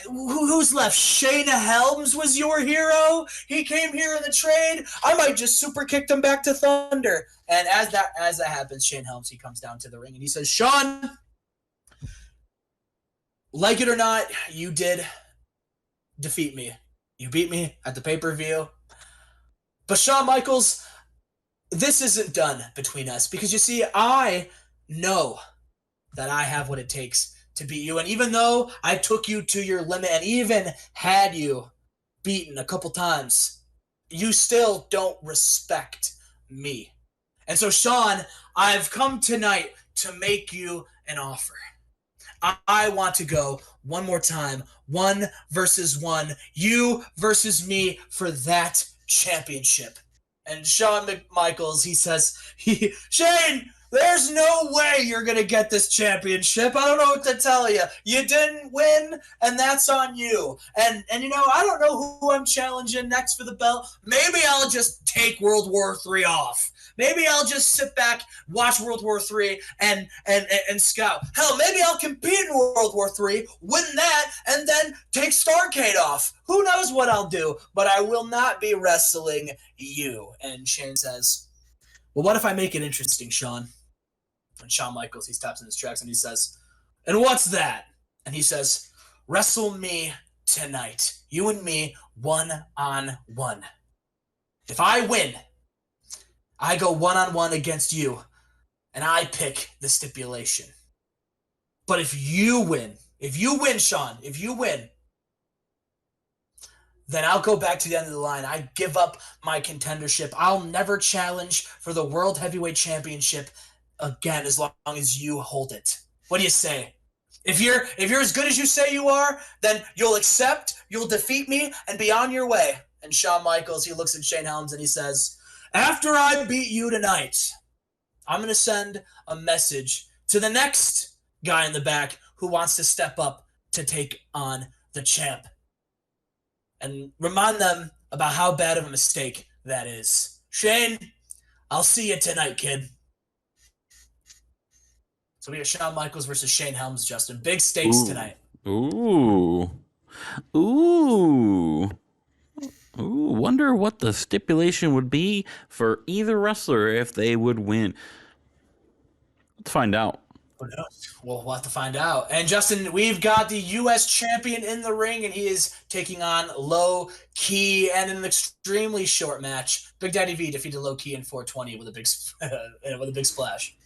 Speaker 1: who's left? Shane Helms was your hero. He came here in the trade. I might just super kick him back to Thunder. And as that happens, Shane Helms, he comes down to the ring and he says, "Shawn, like it or not, you did defeat me. You beat me at the pay-per-view. But Shawn Michaels, this isn't done between us because you see, I know that I have what it takes to beat you. And even though I took you to your limit and even had you beaten a couple times, you still don't respect me. And so, Shawn, I've come tonight to make you an offer. I want to go one more time, 1-1, you versus me for that championship." And Shawn Michaels, he says, "Shane, there's no way you're going to get this championship. I don't know what to tell you. You didn't win, and that's on you. And you know, I don't know who I'm challenging next for the belt. Maybe I'll just take World War III off. Maybe I'll just sit back, watch World War III, and scout. Hell, maybe I'll compete in World War III, win that, and then take Starrcade off. Who knows what I'll do, but I will not be wrestling you." And Shane says, "Well, what if I make it interesting, Shawn?" And Shawn Michaels, he stops in his tracks and he says, "And what's that?" And he says, "Wrestle me tonight. You and me, 1-on-1. If I win, I go 1-on-1 against you, and I pick the stipulation. But if you win, Shawn, if you win, then I'll go back to the end of the line. I give up my contendership. I'll never challenge for the World Heavyweight Championship again as long as you hold it. What do you say? If you're as good as you say you are, then you'll accept, you'll defeat me, and be on your way." And Shawn Michaels, he looks at Shane Helms and he says, "After I beat you tonight, I'm going to send a message to the next guy in the back who wants to step up to take on the champ. And remind them about how bad of a mistake that is. Shane, I'll see you tonight, kid." So we have Shawn Michaels versus Shane Helms, Justin. Big stakes tonight.
Speaker 2: Ooh. Wonder what the stipulation would be for either wrestler if they would win. Let's find out.
Speaker 1: Who knows? We'll have to find out. And Justin, we've got the U.S. champion in the ring, and he is taking on Low Key, and in an extremely short match, Big Daddy V defeated Low Key in 420 with a big splash.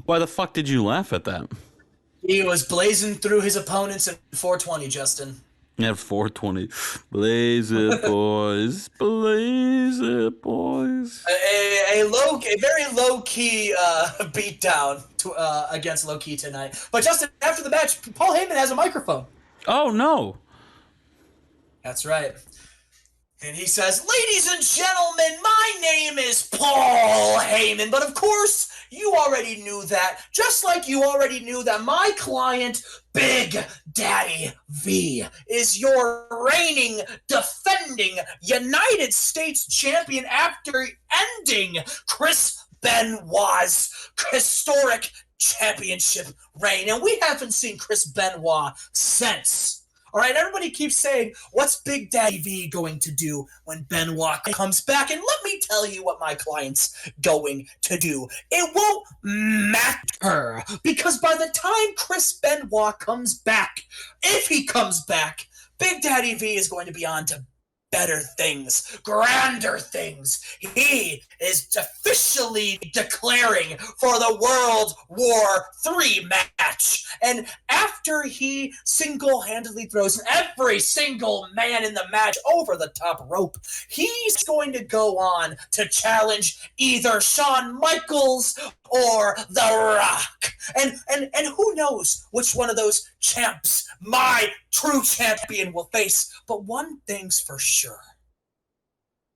Speaker 2: Why the fuck did you laugh at that?
Speaker 1: He was blazing through his opponents in 420, Justin.
Speaker 2: Yeah, 420. Blaze it, boys. Blaze it, boys.
Speaker 1: A very low-key beatdown against Low Key tonight. But Justin, after the match, Paul Heyman has a microphone.
Speaker 2: Oh, no.
Speaker 1: That's right. And he says, "Ladies and gentlemen, my name is Paul Heyman, but of course, you already knew that, just like you already knew that my client, Big Daddy V, is your reigning, defending United States champion after ending Chris Benoit's historic championship reign. And we haven't seen Chris Benoit since. All right, everybody keeps saying, what's Big Daddy V going to do when Benoit comes back? And let me tell you what my client's going to do. It won't matter, because by the time Chris Benoit comes back, if he comes back, Big Daddy V is going to be on to better things, grander things. He is officially declaring for the World War III match. And after he single-handedly throws every single man in the match over the top rope, he's going to go on to challenge either Shawn Michaels or The Rock. And who knows which one of those champs my true champion will face. But one thing's for sure.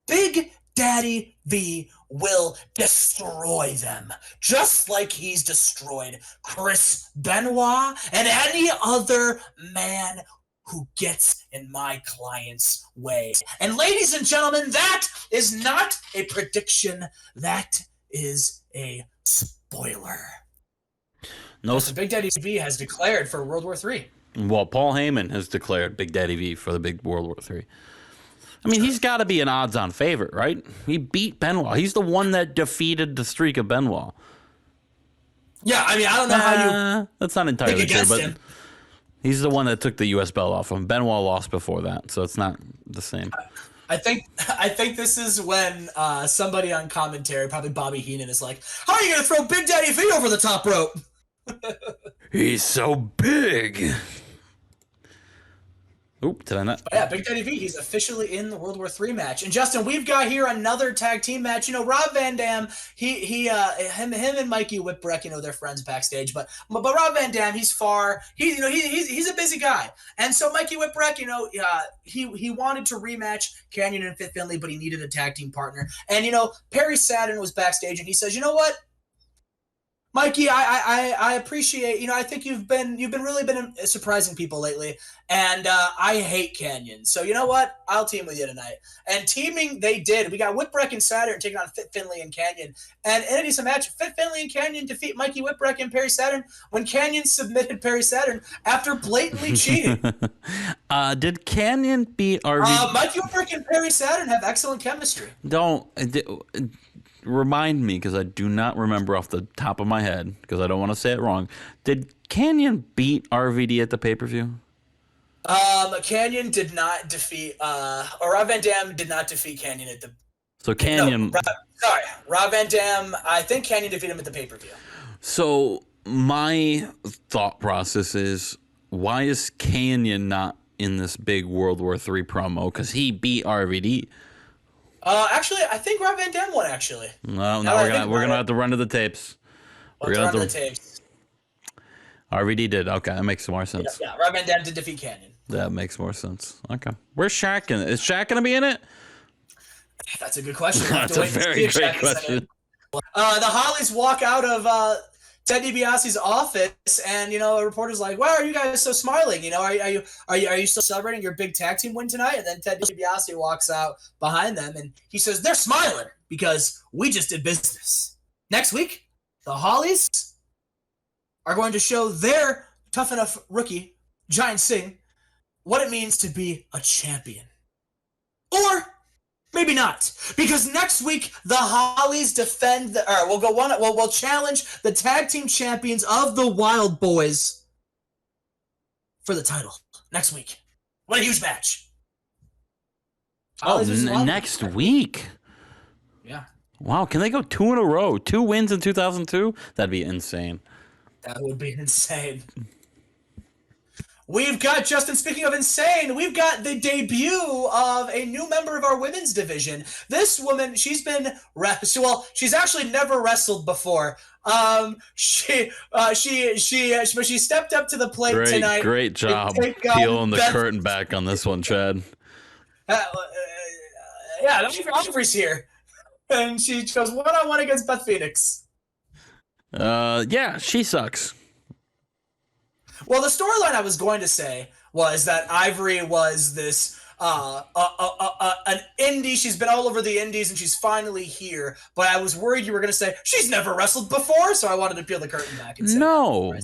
Speaker 1: Big Daddy V will destroy them, just like he's destroyed Chris Benoit and any other man who gets in my client's way. And ladies and gentlemen, that is not a prediction. That is a spoiler.
Speaker 2: No,
Speaker 1: so Big Daddy V has declared for World War III.
Speaker 2: Well, Paul Heyman has declared Big Daddy V for the big World War III. I mean, he's got to be an odds-on favorite, right? He beat Benoit. He's the one that defeated the streak of Benoit.
Speaker 1: Yeah, I mean, I don't know how you...
Speaker 2: That's not entirely true, but
Speaker 1: him.
Speaker 2: He's the one that took the U.S. belt off him. Benoit lost before that, so it's not the same.
Speaker 1: I think this is when somebody on commentary, probably Bobby Heenan, is like, how are you going to throw Big Daddy V over the top rope?
Speaker 2: He's so big. Oop, did I not?
Speaker 1: But yeah, Big Daddy V, he's officially in the World War III match. And Justin, we've got here another tag team match. You know, Rob Van Dam, him and Mikey Whipwreck, you know, they're friends backstage. But Rob Van Dam, he's a busy guy. And so Mikey Whipwreck, you know, he wanted to rematch Canyon and Fit Finlay, but he needed a tag team partner. And you know, Perry Saturn was backstage, and he says, you know what, Mikey, I appreciate, you know, I think you've really been surprising people lately, and I hate Canyon. So you know what? I'll team with you tonight. And teaming they did. We got Whipwreck and Saturn taking on Fit Finlay and Canyon. And in a decent match, Fit Finlay and Canyon defeat Mikey Whipwreck and Perry Saturn when Canyon submitted Perry Saturn after blatantly cheating.
Speaker 2: Did Canyon beat RV?
Speaker 1: Mikey Whipwreck and Perry Saturn have excellent chemistry.
Speaker 2: Remind me, because I do not remember off the top of my head, because I don't want to say it wrong. Did Canyon beat RVD at the pay-per-view?
Speaker 1: Canyon did not defeat, or Rob Van Dam did not defeat Canyon at the...
Speaker 2: So Canyon...
Speaker 1: No, Rob Van Dam, I think Canyon defeated him at the pay-per-view.
Speaker 2: So my thought process is, why is Canyon not in this big World War III promo? Because he beat RVD.
Speaker 1: Actually, I think Rob Van Dam won, actually.
Speaker 2: No, we're gonna have to run to the tapes.
Speaker 1: We're gonna run to the tapes.
Speaker 2: RVD did. Okay, that makes more sense.
Speaker 1: Yeah, Rob Van Dam did defeat Canyon.
Speaker 2: That makes more sense. Okay. Where's Shaq in it? Is Shaq gonna be in it?
Speaker 1: That's a good question.
Speaker 2: That's a very great question.
Speaker 1: The Hollies walk out of Ted DiBiase's office, and you know, a reporter's like, "Why are you guys so smiling? You know, are you still celebrating your big tag team win tonight?" And then Ted DiBiase walks out behind them, and he says, "They're smiling because we just did business. Next week, the Hollies are going to show their tough enough rookie Giant Singh what it means to be a champion, or." Maybe not, because next week the Hollies defend we'll challenge the tag team champions of the Wild Boys for the title next week. What a huge match!
Speaker 2: Next week.
Speaker 1: Yeah.
Speaker 2: Wow, can they go 2 in a row? 2 wins in 2002? That'd be insane.
Speaker 1: That would be insane. We've got, Justin, speaking of insane, we've got the debut of a new member of our women's division. This woman, she's actually never wrestled before. She stepped up to the plate tonight.
Speaker 2: Great job peeling the curtain back on this one, Chad.
Speaker 1: Yeah, Humphreys here. And she goes one-on-one against Beth Phoenix.
Speaker 2: Yeah, she sucks.
Speaker 1: Well, the storyline I was going to say was that Ivory was this an indie. She's been all over the indies, and she's finally here. But I was worried you were going to say she's never wrestled before, so I wanted to peel the curtain back and say
Speaker 2: no.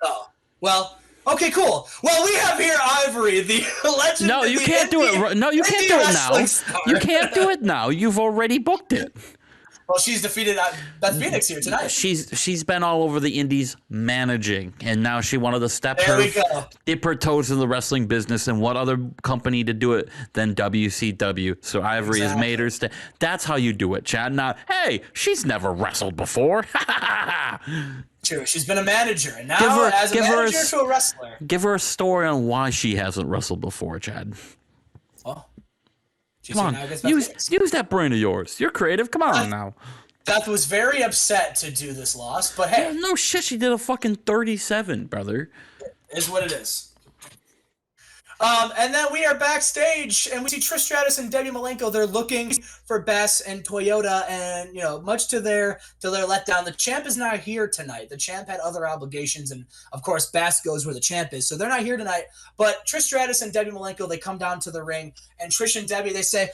Speaker 1: Oh, well, okay, cool. Well, we have here Ivory, the legend.
Speaker 2: No, you can't do it. No, you can't do it now. You can't do it now. You've already booked it.
Speaker 1: Well, she's defeated Beth Phoenix here tonight.
Speaker 2: She's been all over the indies managing, and now she wanted to dip her toes in the wrestling business, and what other company to do it than WCW? So Ivory has made her stay. That's how you do it, Chad. Not, hey, she's never wrestled before.
Speaker 1: True, she's been a manager, and now as a manager to a wrestler.
Speaker 2: Give her a story on why she hasn't wrestled before, Chad.
Speaker 1: Well,
Speaker 2: come on, use that brain of yours. You're creative. Come on now.
Speaker 1: Beth was very upset to do this loss, but hey.
Speaker 2: Yeah, no shit, she did a fucking 37, brother.
Speaker 1: It is what it is. And then we are backstage, and we see Trish Stratus and Debbie Malenko. They're looking for Bess and Toyota, and much to their letdown, the champ is not here tonight. The champ had other obligations, and of course, Bess goes where the champ is, so they're not here tonight. But Trish Stratus and Debbie Malenko, they come down to the ring, and Trish and Debbie, they say,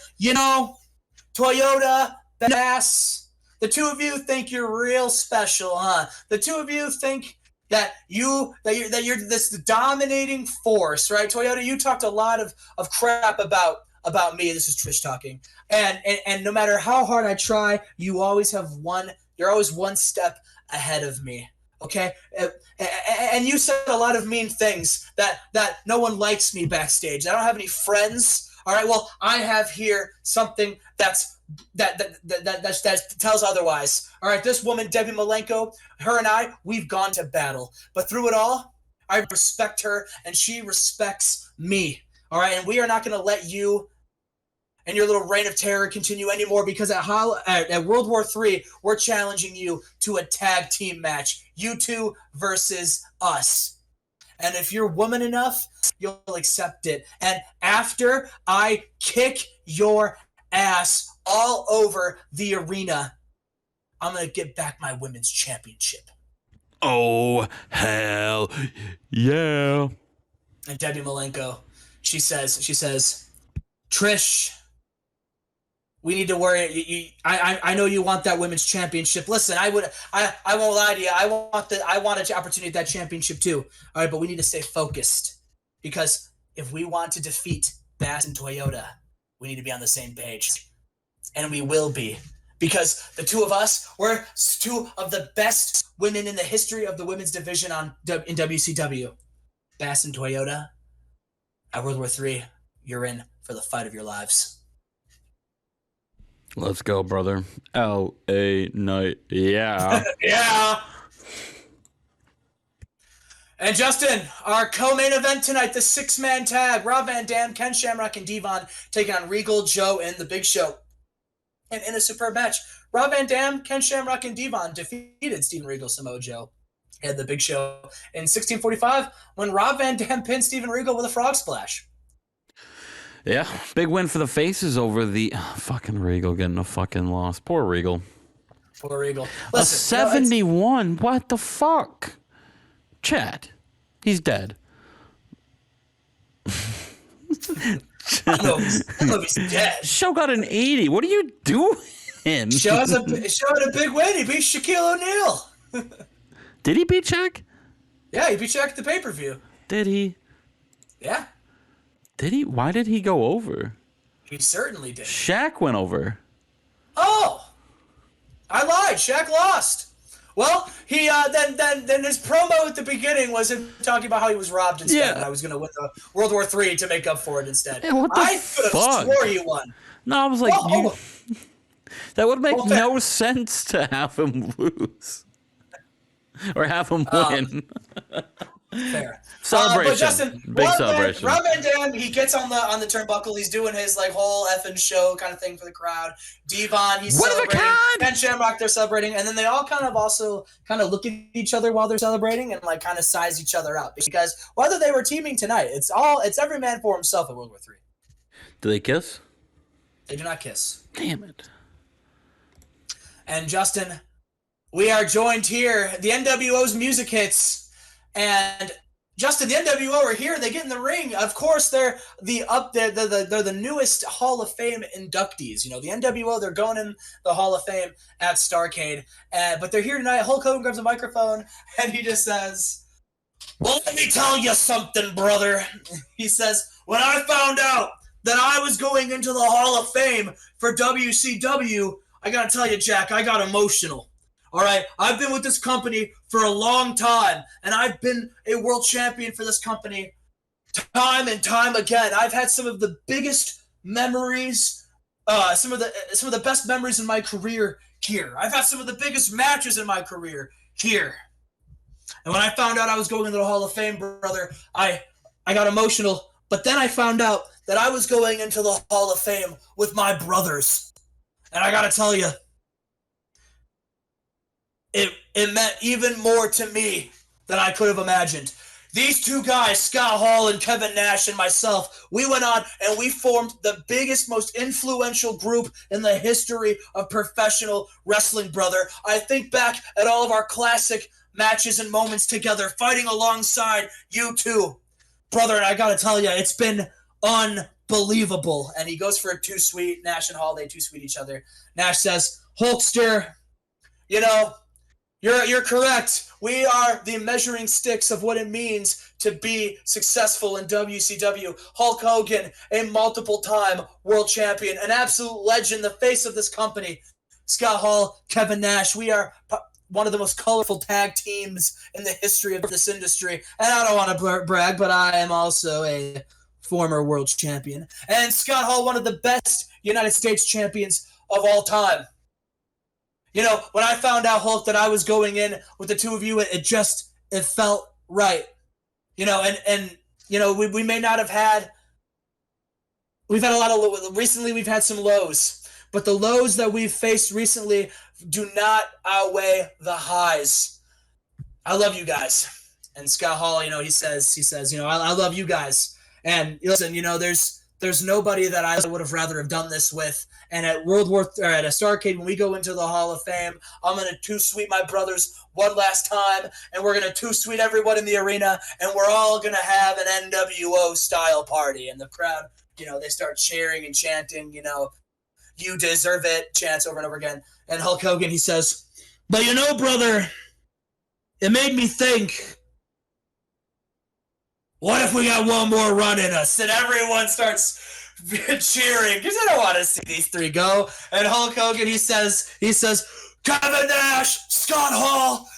Speaker 1: Toyota, Bess, the two of you think you're real special, huh? The two of you think that you're this dominating force, right? Toyota, you talked a lot of crap about me. This is Trish talking. And no matter how hard I try, you're always one step ahead of me. Okay? And you said a lot of mean things that no one likes me backstage. I don't have any friends. All right, well, I have here something that tells otherwise. All right, this woman, Debbie Malenko, her and I, we've gone to battle. But through it all, I respect her, and she respects me. All right, and we are not going to let you and your little reign of terror continue anymore, because at World War III, we're challenging you to a tag team match. You two versus us. And if you're woman enough, you'll accept it. And after I kick your ass all over the arena, I'm going to get back my women's championship.
Speaker 2: Oh, hell yeah.
Speaker 1: And Debbie Malenko, she says, Trish, we need to worry. I know you want that women's championship. Listen, I won't lie to you. I want an opportunity at that championship too. All right, but we need to stay focused, because if we want to defeat Bass and Toyota, we need to be on the same page, and we will be, because the two of us, we're two of the best women in the history of the women's division in WCW. Bass and Toyota, at World War III, you're in for the fight of your lives.
Speaker 2: Let's go, brother. L.A. Knight. Yeah.
Speaker 1: Yeah. And Justin, our co-main event tonight, the 6-man tag, Rob Van Dam, Ken Shamrock, and Devon taking on Regal, Joe, and The Big Show. And in a superb match, Rob Van Dam, Ken Shamrock, and Devon defeated Steven Regal, Samoa Joe, and The Big Show in 1645 when Rob Van Dam pinned Steven Regal with a frog splash.
Speaker 2: Yeah, big win for the faces over the fucking Regal getting a fucking loss. Poor Regal.
Speaker 1: Poor Regal.
Speaker 2: Listen, a 71? What the fuck? Chad, he's dead.
Speaker 1: I don't know if he's dead.
Speaker 2: Show got an 80. What are you doing?
Speaker 1: Show had a big win. He beat Shaquille O'Neal.
Speaker 2: Did he beat Shaq?
Speaker 1: Yeah, he beat Shaq at the pay-per-view.
Speaker 2: Did he?
Speaker 1: Yeah.
Speaker 2: Did he? Why did he go over?
Speaker 1: He certainly did.
Speaker 2: Shaq went over.
Speaker 1: Oh, I lied. Shaq lost. Well, he then his promo at the beginning was him talking about how he was robbed instead,
Speaker 2: Yeah.
Speaker 1: and I was going to win the World War III to make up for it instead.
Speaker 2: Yeah, what the
Speaker 1: I could have swore he won.
Speaker 2: No, I was like, that would make no sense to have him lose or have him win.
Speaker 1: Fair.
Speaker 2: Celebration.
Speaker 1: But Justin,
Speaker 2: Big celebration.
Speaker 1: Rob Van Dam, he gets on the turnbuckle. He's doing his whole effing show kind of thing for the crowd. Devon, he's celebrating. Ken Shamrock, they're celebrating, and then they all kind of look at each other while they're celebrating and kind of size each other up, because whether they were teaming tonight, it's every man for himself at World War III.
Speaker 2: Do they kiss?
Speaker 1: They do not kiss.
Speaker 2: Damn it.
Speaker 1: And Justin, we are joined here. The NWO's music hits. And Justin, the NWO are here. They get in the ring. Of course, they're the newest Hall of Fame inductees. The NWO, they're going in the Hall of Fame at Starrcade. But they're here tonight. Hulk Hogan grabs a microphone and he just says, "Well, let me tell you something, brother." He says, "When I found out that I was going into the Hall of Fame for WCW, I gotta tell you, Jack, I got emotional. All right, I've been with this company for a long time, and I've been a world champion for this company time and time again. I've had some of the biggest memories, some of the best memories in my career here. I've had some of the biggest matches in my career here. And when I found out I was going into the Hall of Fame, brother, I got emotional. But then I found out that I was going into the Hall of Fame with my brothers. And I gotta tell you, it meant even more to me than I could have imagined. These two guys, Scott Hall and Kevin Nash and myself, we went on and we formed the biggest, most influential group in the history of professional wrestling, brother. I think back at all of our classic matches and moments together, fighting alongside you two, brother, and I gotta tell you, it's been unbelievable. And he goes for a too sweet. Nash and Hall, they too sweet each other. Nash says, Hulkster, you know, you're correct. We are the measuring sticks of what it means to be successful in WCW. Hulk Hogan, a multiple-time world champion, an absolute legend, the face of this company. Scott Hall, Kevin Nash, we are one of the most colorful tag teams in the history of this industry. And I don't want to brag, but I am also a former world champion. And Scott Hall, one of the best United States champions of all time. You know, when I found out, Hulk, that I was going in with the two of you, it felt right. You know, and you know, we may not have had, we've had a lot of, recently we've had some lows, but the lows that we've faced recently do not outweigh the highs. I love you guys. And Scott Hall, you know, he says, you know, I love you guys. And listen, you know, there's nobody that I would have rather have done this with. And at at a Starrcade, when we go into the Hall of Fame, I'm gonna too sweet my brothers one last time, and we're gonna too sweet everyone in the arena, and we're all gonna have an NWO style party. And the crowd, you know, they start cheering and chanting, you know, you deserve it, chants over and over again. And Hulk Hogan, he says, but you know, brother, it made me think, what if we got one more run in us? And everyone starts cheering because I don't want to see these three go. And Hulk Hogan, he says, Kevin Nash, Scott Hall,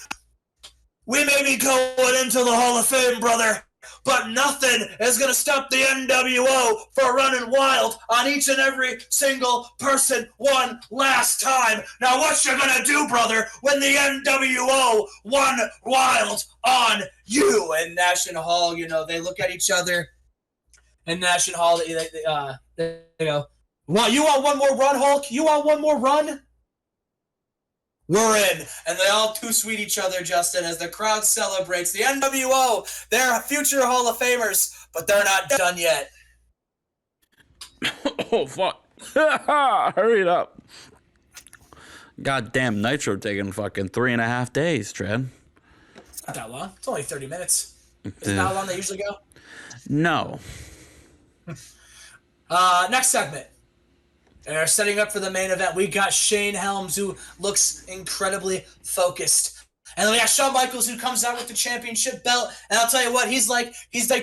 Speaker 1: we may be going into the Hall of Fame, brother, but nothing is going to stop the NWO for running wild on each and every single person one last time. Now, what you going to do, brother, when the NWO run wild on you? And Nash and Hall, you know, they look at each other. And Nash and Hall, they go, "What? You want one more run, Hulk? You want one more run? We're in." And they all too sweet each other, Justin, as the crowd celebrates. The NWO, they're future Hall of Famers, but they're not done yet.
Speaker 2: Oh, fuck. Hurry it up. Goddamn Nitro taking fucking 3.5 days, Tread.
Speaker 1: It's not that long. It's only 30 minutes. Isn't that how long they usually go?
Speaker 2: No.
Speaker 1: Next segment. They're setting up for the main event. We got Shane Helms, who looks incredibly focused. And then we got Shawn Michaels, who comes out with the championship belt. And I'll tell you what, he's like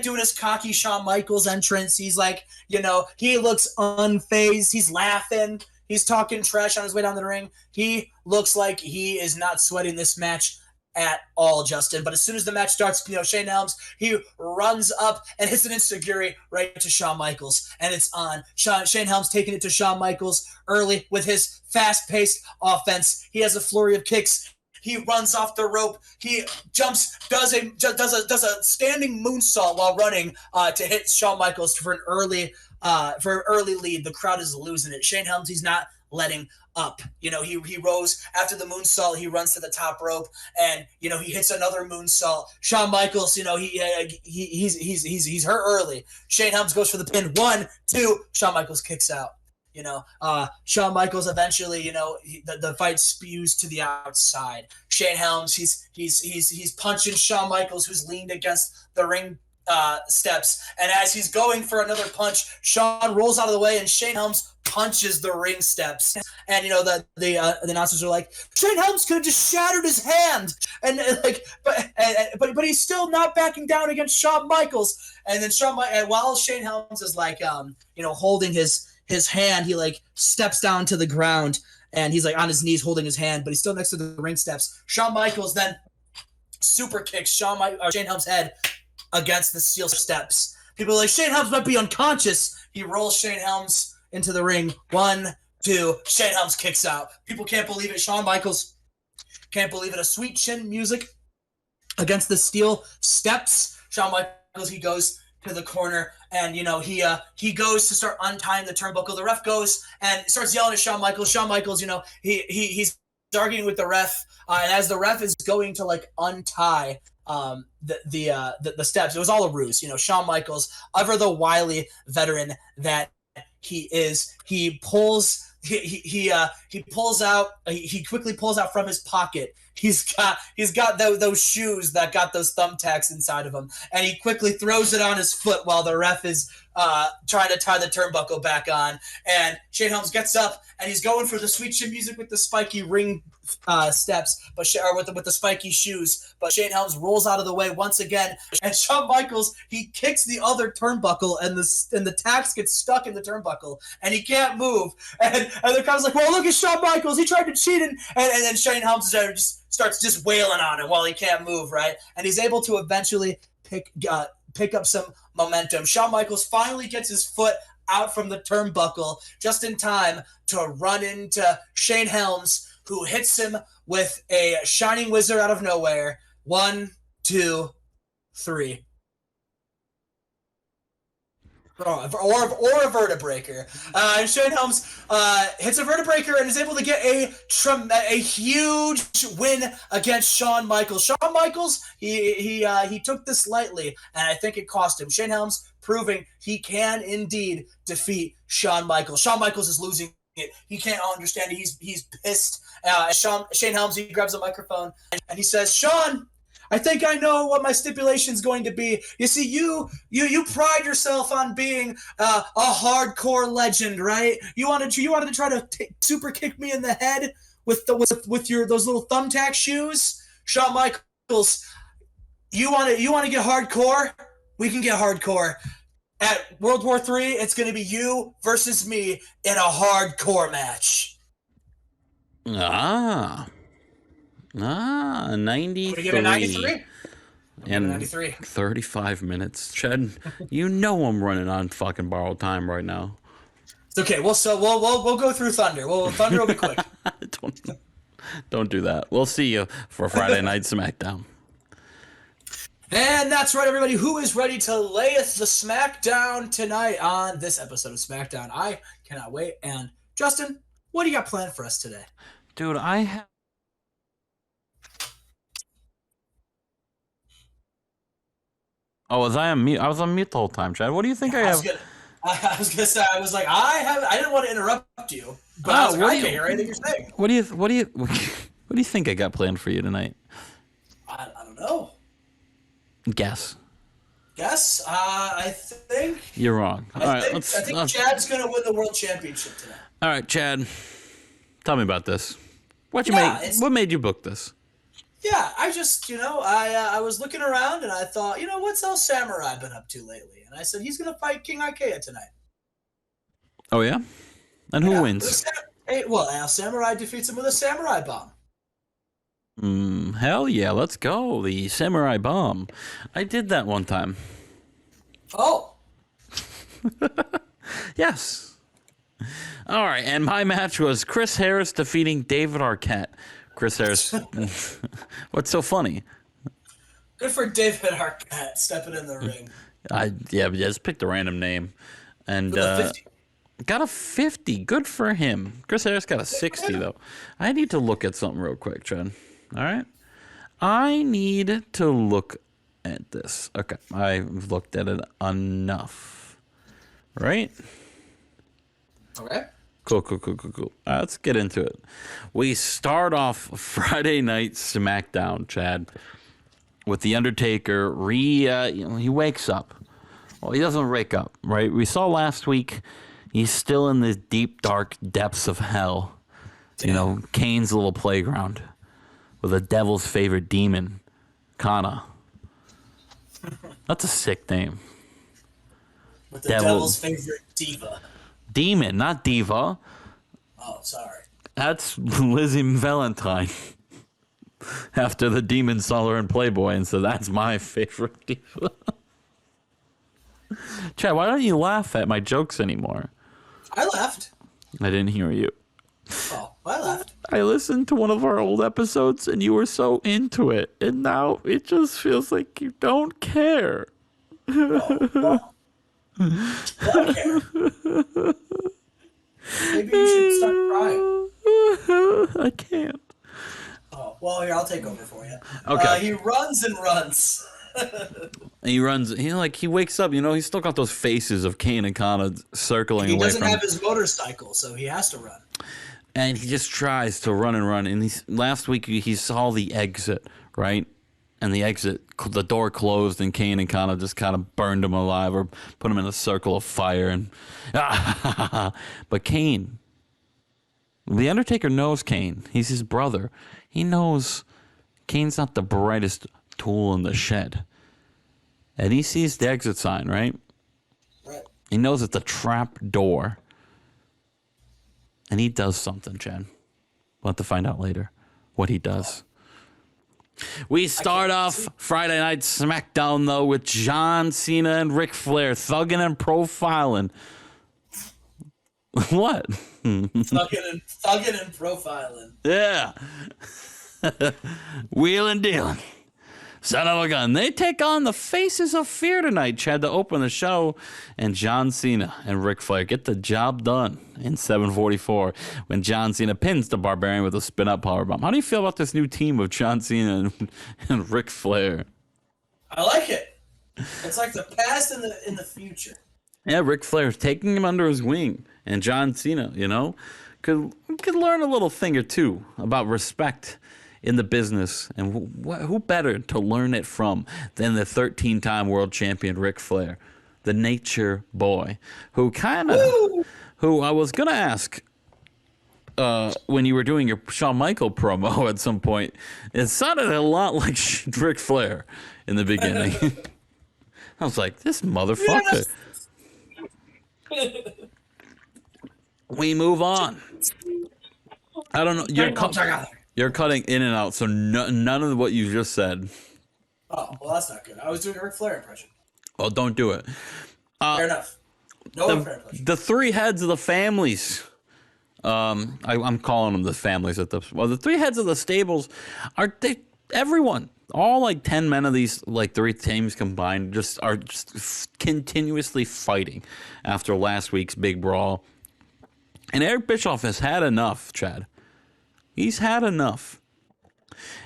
Speaker 1: doing his cocky Shawn Michaels entrance. He's like, you know, he looks unfazed. He's laughing. He's talking trash on his way down the ring. He looks like he is not sweating this match at all, Justin. But as soon as the match starts, you know, Shane Helms, he runs up and hits an enziguri right to Shawn Michaels, and it's on. Shane Helms taking it to Shawn Michaels early with his fast-paced offense. He has a flurry of kicks. He runs off the rope. He jumps, does a standing moonsault while running to hit Shawn Michaels for an early lead. The crowd is losing it. Shane Helms, he's not letting up. You know, he rose after the moonsault. He runs to the top rope, and you know he hits another moonsault. Shawn Michaels, you know, he's hurt early. Shane Helms goes for the pin. 1, 2. Shawn Michaels kicks out. You know, Shawn Michaels eventually, you know, the fight spews to the outside. Shane Helms, he's punching Shawn Michaels, who's leaned against the ring steps, and as he's going for another punch, Shawn rolls out of the way, and Shane Helms punches the ring steps. And you know the announcers are like, Shane Helms could have just shattered his hand, and like, but he's still not backing down against Shawn Michaels. And then while Shane Helms is like, you know, holding his hand, he like steps down to the ground, and he's like on his knees holding his hand, but he's still next to the ring steps. Shawn Michaels then super kicks Shane Helms' head against the steel steps. People are like, Shane Helms might be unconscious. He rolls Shane Helms into the ring. 1, 2. Shane Helms kicks out. People can't believe it. Shawn Michaels can't believe it. A sweet chin music against the steel steps. Shawn Michaels, he goes to the corner, and he goes to start untying the turnbuckle. The ref goes and starts yelling at Shawn Michaels. Shawn Michaels, he's arguing with the ref, and as the ref is going to like untie the steps, it was all a ruse. Shawn Michaels, ever the wily veteran that he is, he pulls. He quickly pulls out from his pocket. He's got those shoes that got those thumbtacks inside of them, and he quickly throws it on his foot while the ref is trying to tie the turnbuckle back on. And Shane Helms gets up and he's going for the sweet chin music with the spiky ring steps, or with the spiky shoes. But Shane Helms rolls out of the way once again, and Shawn Michaels, he kicks the other turnbuckle, and the tacks get stuck in the turnbuckle, and he can't move. And the crowd's like, "Well, look at Shawn Michaels, he tried to cheat," and then Shane Helms just starts wailing on him while he can't move, right? And he's able to eventually pick up some momentum. Shawn Michaels finally gets his foot out from the turnbuckle just in time to run into Shane Helms, who hits him with a Shining Wizard out of nowhere. 1, 2, 3. Or a vertebreaker. And Shane Helms hits a vertebreaker and is able to get a huge win against Shawn Michaels. Shawn Michaels, he took this lightly, and I think it cost him. Shane Helms proving he can indeed defeat Shawn Michaels. Shawn Michaels is losing it. He can't understand it. He's pissed. Shane Helms, he grabs a microphone and he says, "Shawn, I think I know what my stipulation's going to be. You see, you pride yourself on being a hardcore legend, right? You wanted to try to super kick me in the head with those little thumbtack shoes, Shawn Michaels. You want to get hardcore? We can get hardcore. At World War III, it's going to be you versus me in a hardcore match."
Speaker 2: 93.
Speaker 1: Give it 93.
Speaker 2: And
Speaker 1: 93.
Speaker 2: 35 minutes. Chad, you know I'm running on fucking borrowed time right now.
Speaker 1: It's okay. We'll go through Thunder. Thunder will be quick.
Speaker 2: Don't do that. We'll see you for Friday Night SmackDown.
Speaker 1: And that's right, everybody. Who is ready to layeth the SmackDown tonight on this episode of SmackDown? I cannot wait. And Justin, what do you got planned for us today?
Speaker 2: Dude, I have... Oh, was I on mute? I was on mute the whole time, Chad. What do you think I have?
Speaker 1: I was gonna say, I was like, I didn't want to interrupt you, but I was like, I can't hear anything you're saying.
Speaker 2: What do you think I got planned for you tonight?
Speaker 1: I don't know.
Speaker 2: Guess.
Speaker 1: I think
Speaker 2: you're wrong.
Speaker 1: I think Chad's gonna win the world championship tonight.
Speaker 2: All right, Chad. Tell me about this. What made you book this?
Speaker 1: Yeah, I just, I was looking around and I thought, what's El Samurai been up to lately? And I said, he's going to fight King Ikea tonight.
Speaker 2: Oh, yeah? And who wins?
Speaker 1: El Samurai defeats him with a samurai bomb.
Speaker 2: Hell yeah, let's go. The samurai bomb. I did that one time.
Speaker 1: Oh.
Speaker 2: Yes. All right, and my match was Chris Harris defeating David Arquette. Chris Harris. What's so funny?
Speaker 1: Good for David Arquette stepping in the ring.
Speaker 2: Just picked a random name, and
Speaker 1: with a 50.
Speaker 2: Got a 50. Good for him. Chris Harris got a 60 though. I need to look at something real quick, Chad. All right, I need to look at this. Okay, I've looked at it enough. Right?
Speaker 1: Okay.
Speaker 2: Cool. Let's get into it. We start off Friday Night SmackDown, Chad, with The Undertaker. He wakes up. Well, he doesn't wake up, right? We saw last week he's still in the deep, dark depths of hell. Damn. Kane's little playground with the devil's favorite demon, Kana. That's a sick name.
Speaker 1: With the devil's favorite diva.
Speaker 2: Demon, not diva.
Speaker 1: Oh, sorry.
Speaker 2: That's Lizzie Valentine. After the Demon Saw her in Playboy, and so that's my favorite diva. Chad, why don't you laugh at my jokes anymore?
Speaker 1: I laughed.
Speaker 2: I didn't hear you.
Speaker 1: Oh, I laughed.
Speaker 2: I listened to one of our old episodes, and you were so into it, and now it just feels like you don't care.
Speaker 1: Oh, well. I care. Maybe you should start crying.
Speaker 2: I can't.
Speaker 1: Oh, well, here, I'll take over for you.
Speaker 2: Okay.
Speaker 1: He runs and runs.
Speaker 2: He runs. He wakes up. He's still got those faces of Kane and Kana circling
Speaker 1: He
Speaker 2: away
Speaker 1: doesn't
Speaker 2: from
Speaker 1: have his motorcycle, so he has to run.
Speaker 2: And he just tries to run and run. And last week he saw the exit, right? And the door closed, and Kane and Kana just kind of burned him alive or put him in a circle of fire. And but Kane, the Undertaker knows Kane. He's his brother. He knows Kane's not the brightest tool in the shed. And he sees the exit sign, right?
Speaker 1: Right.
Speaker 2: He knows it's a trap door. And he does something, Chad. We'll have to find out later what he does. We start off Friday Night SmackDown, though, with John Cena and Ric Flair thugging and profiling. What?
Speaker 1: Thugging and profiling.
Speaker 2: Yeah. Wheeling dealing. Son of a gun. They take on the Faces of Fear tonight, Chad, to open the show. And John Cena and Ric Flair get the job done in 7:44 when John Cena pins the Barbarian with a spin-up powerbomb. How do you feel about this new team of John Cena and Ric Flair?
Speaker 1: I like it. It's like the past and the future.
Speaker 2: Yeah, Ric Flair's taking him under his wing. And John Cena, could learn a little thing or two about respect in the business, and who better to learn it from than the 13-time world champion Ric Flair, the nature boy, who I was gonna ask when you were doing your Shawn Michael promo at some point. It sounded a lot like Ric Flair in the beginning. I was like, this motherfucker. We move on. I don't know. You're cutting in and out, so none of what you just said.
Speaker 1: Oh, well, that's not good. I was doing a Ric Flair impression.
Speaker 2: Well, don't do it.
Speaker 1: Fair enough. No fair impression.
Speaker 2: The three heads of the families. I'm calling them the families the three heads of the stables everyone. All like 10 men of these like three teams combined are continuously fighting after last week's big brawl. And Eric Bischoff has had enough, Chad. He's had enough.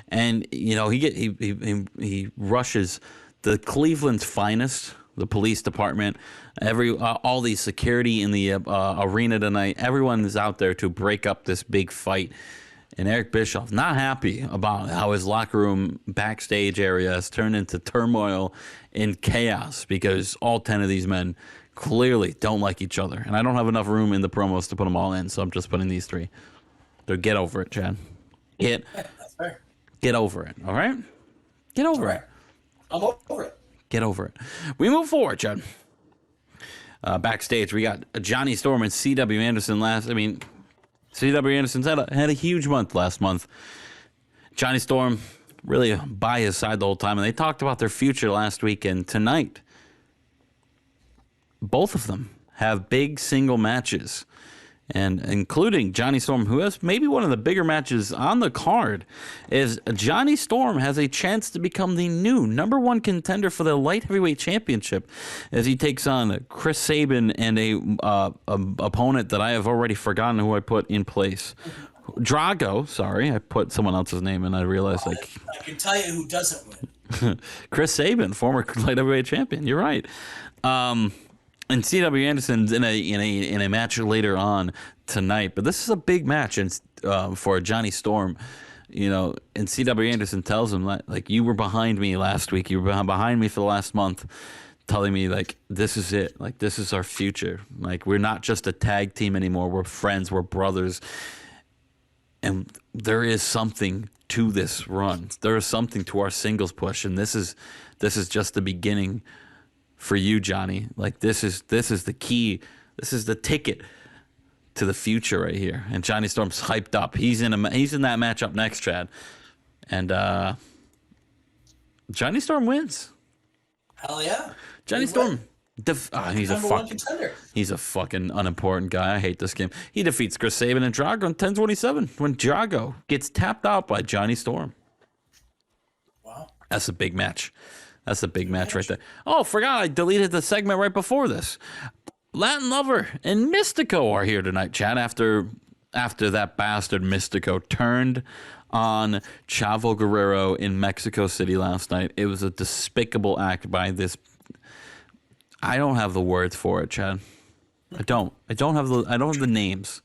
Speaker 2: And he rushes the Cleveland's finest, the police department, all the security in the arena tonight. Everyone is out there to break up this big fight. And Eric Bischoff not happy about how his locker room backstage area has turned into turmoil and chaos because all 10 of these men clearly don't like each other. And I don't have enough room in the promos to put them all in, so I'm just putting these three. So get over it, Chad. That's
Speaker 1: fair.
Speaker 2: Get over it, all right? Get over it.
Speaker 1: I'm over it.
Speaker 2: Get over it. We move forward, Chad. Backstage, we got Johnny Storm and C.W. Anderson C.W. Anderson's had a huge month last month. Johnny Storm really by his side the whole time, and they talked about their future last week. And tonight, both of them have big single matches, and including Johnny Storm, who has maybe one of the bigger matches on the card, is Johnny Storm has a chance to become the new #1 contender for the light heavyweight championship as he takes on Chris Sabin and a opponent that I have already forgotten who I put in place. Drago, sorry, I put someone else's name and I realized
Speaker 1: I can tell you who doesn't win.
Speaker 2: Chris Sabin, former light heavyweight champion. You're right. And C.W. Anderson's in a match later on tonight, but this is a big match for Johnny Storm, and C.W. Anderson tells him like you were behind me last week, you were behind me for the last month, telling me like this is it, like this is our future, like we're not just a tag team anymore, we're friends, we're brothers, and there is something to this run, there is something to our singles push, and this is just the beginning. For you, Johnny, like this is the key. This is the ticket to the future right here, and Johnny Storm's hyped up. He's in that matchup next, Chad, and Johnny Storm wins.
Speaker 1: Hell yeah,
Speaker 2: Johnny Storm. He's a fucking unimportant guy. I hate this game. He defeats Chris Sabin and Drago in 10:27 when Drago gets tapped out by Johnny Storm.
Speaker 1: Wow,
Speaker 2: that's a big match. That's a big match right there. Oh, forgot I deleted the segment right before this. Latin Lover and Mystico are here tonight, Chad. After that bastard Mystico turned on Chavo Guerrero in Mexico City last night. It was a despicable act by this. I don't have the words for it, Chad. I don't have the names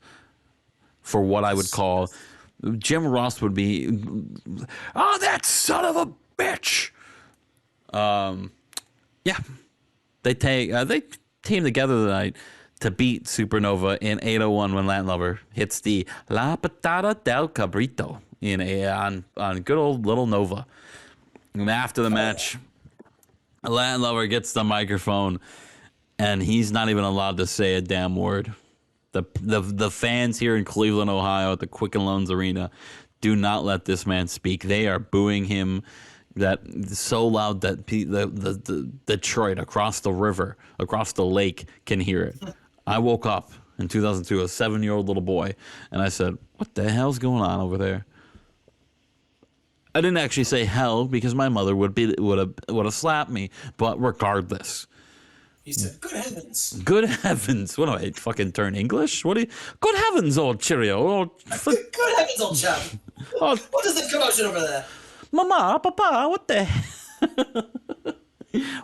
Speaker 2: for what I would call. Jim Ross would be, oh, that son of a bitch. Yeah, they team together tonight to beat Supernova in 801 when Latin Lover hits the La Patada del Cabrito on good old Little Nova. And after the match, Latin Lover gets the microphone, and he's not even allowed to say a damn word. The fans here in Cleveland, Ohio, at the Quicken Loans Arena, do not let this man speak. They are booing him that so loud that the Detroit across the river, across the lake, can hear it. I woke up in 2002, a 7-year-old little boy, and I said, "What the hell's going on over there?" I didn't actually say hell because my mother would have slapped me. But regardless,
Speaker 1: he said, "Good heavens!
Speaker 2: Good heavens! What do I fucking turn English? What do you? Good heavens, old Cheerio!
Speaker 1: Good heavens, old chap! What is the commotion over there?
Speaker 2: Mama, Papa, what the?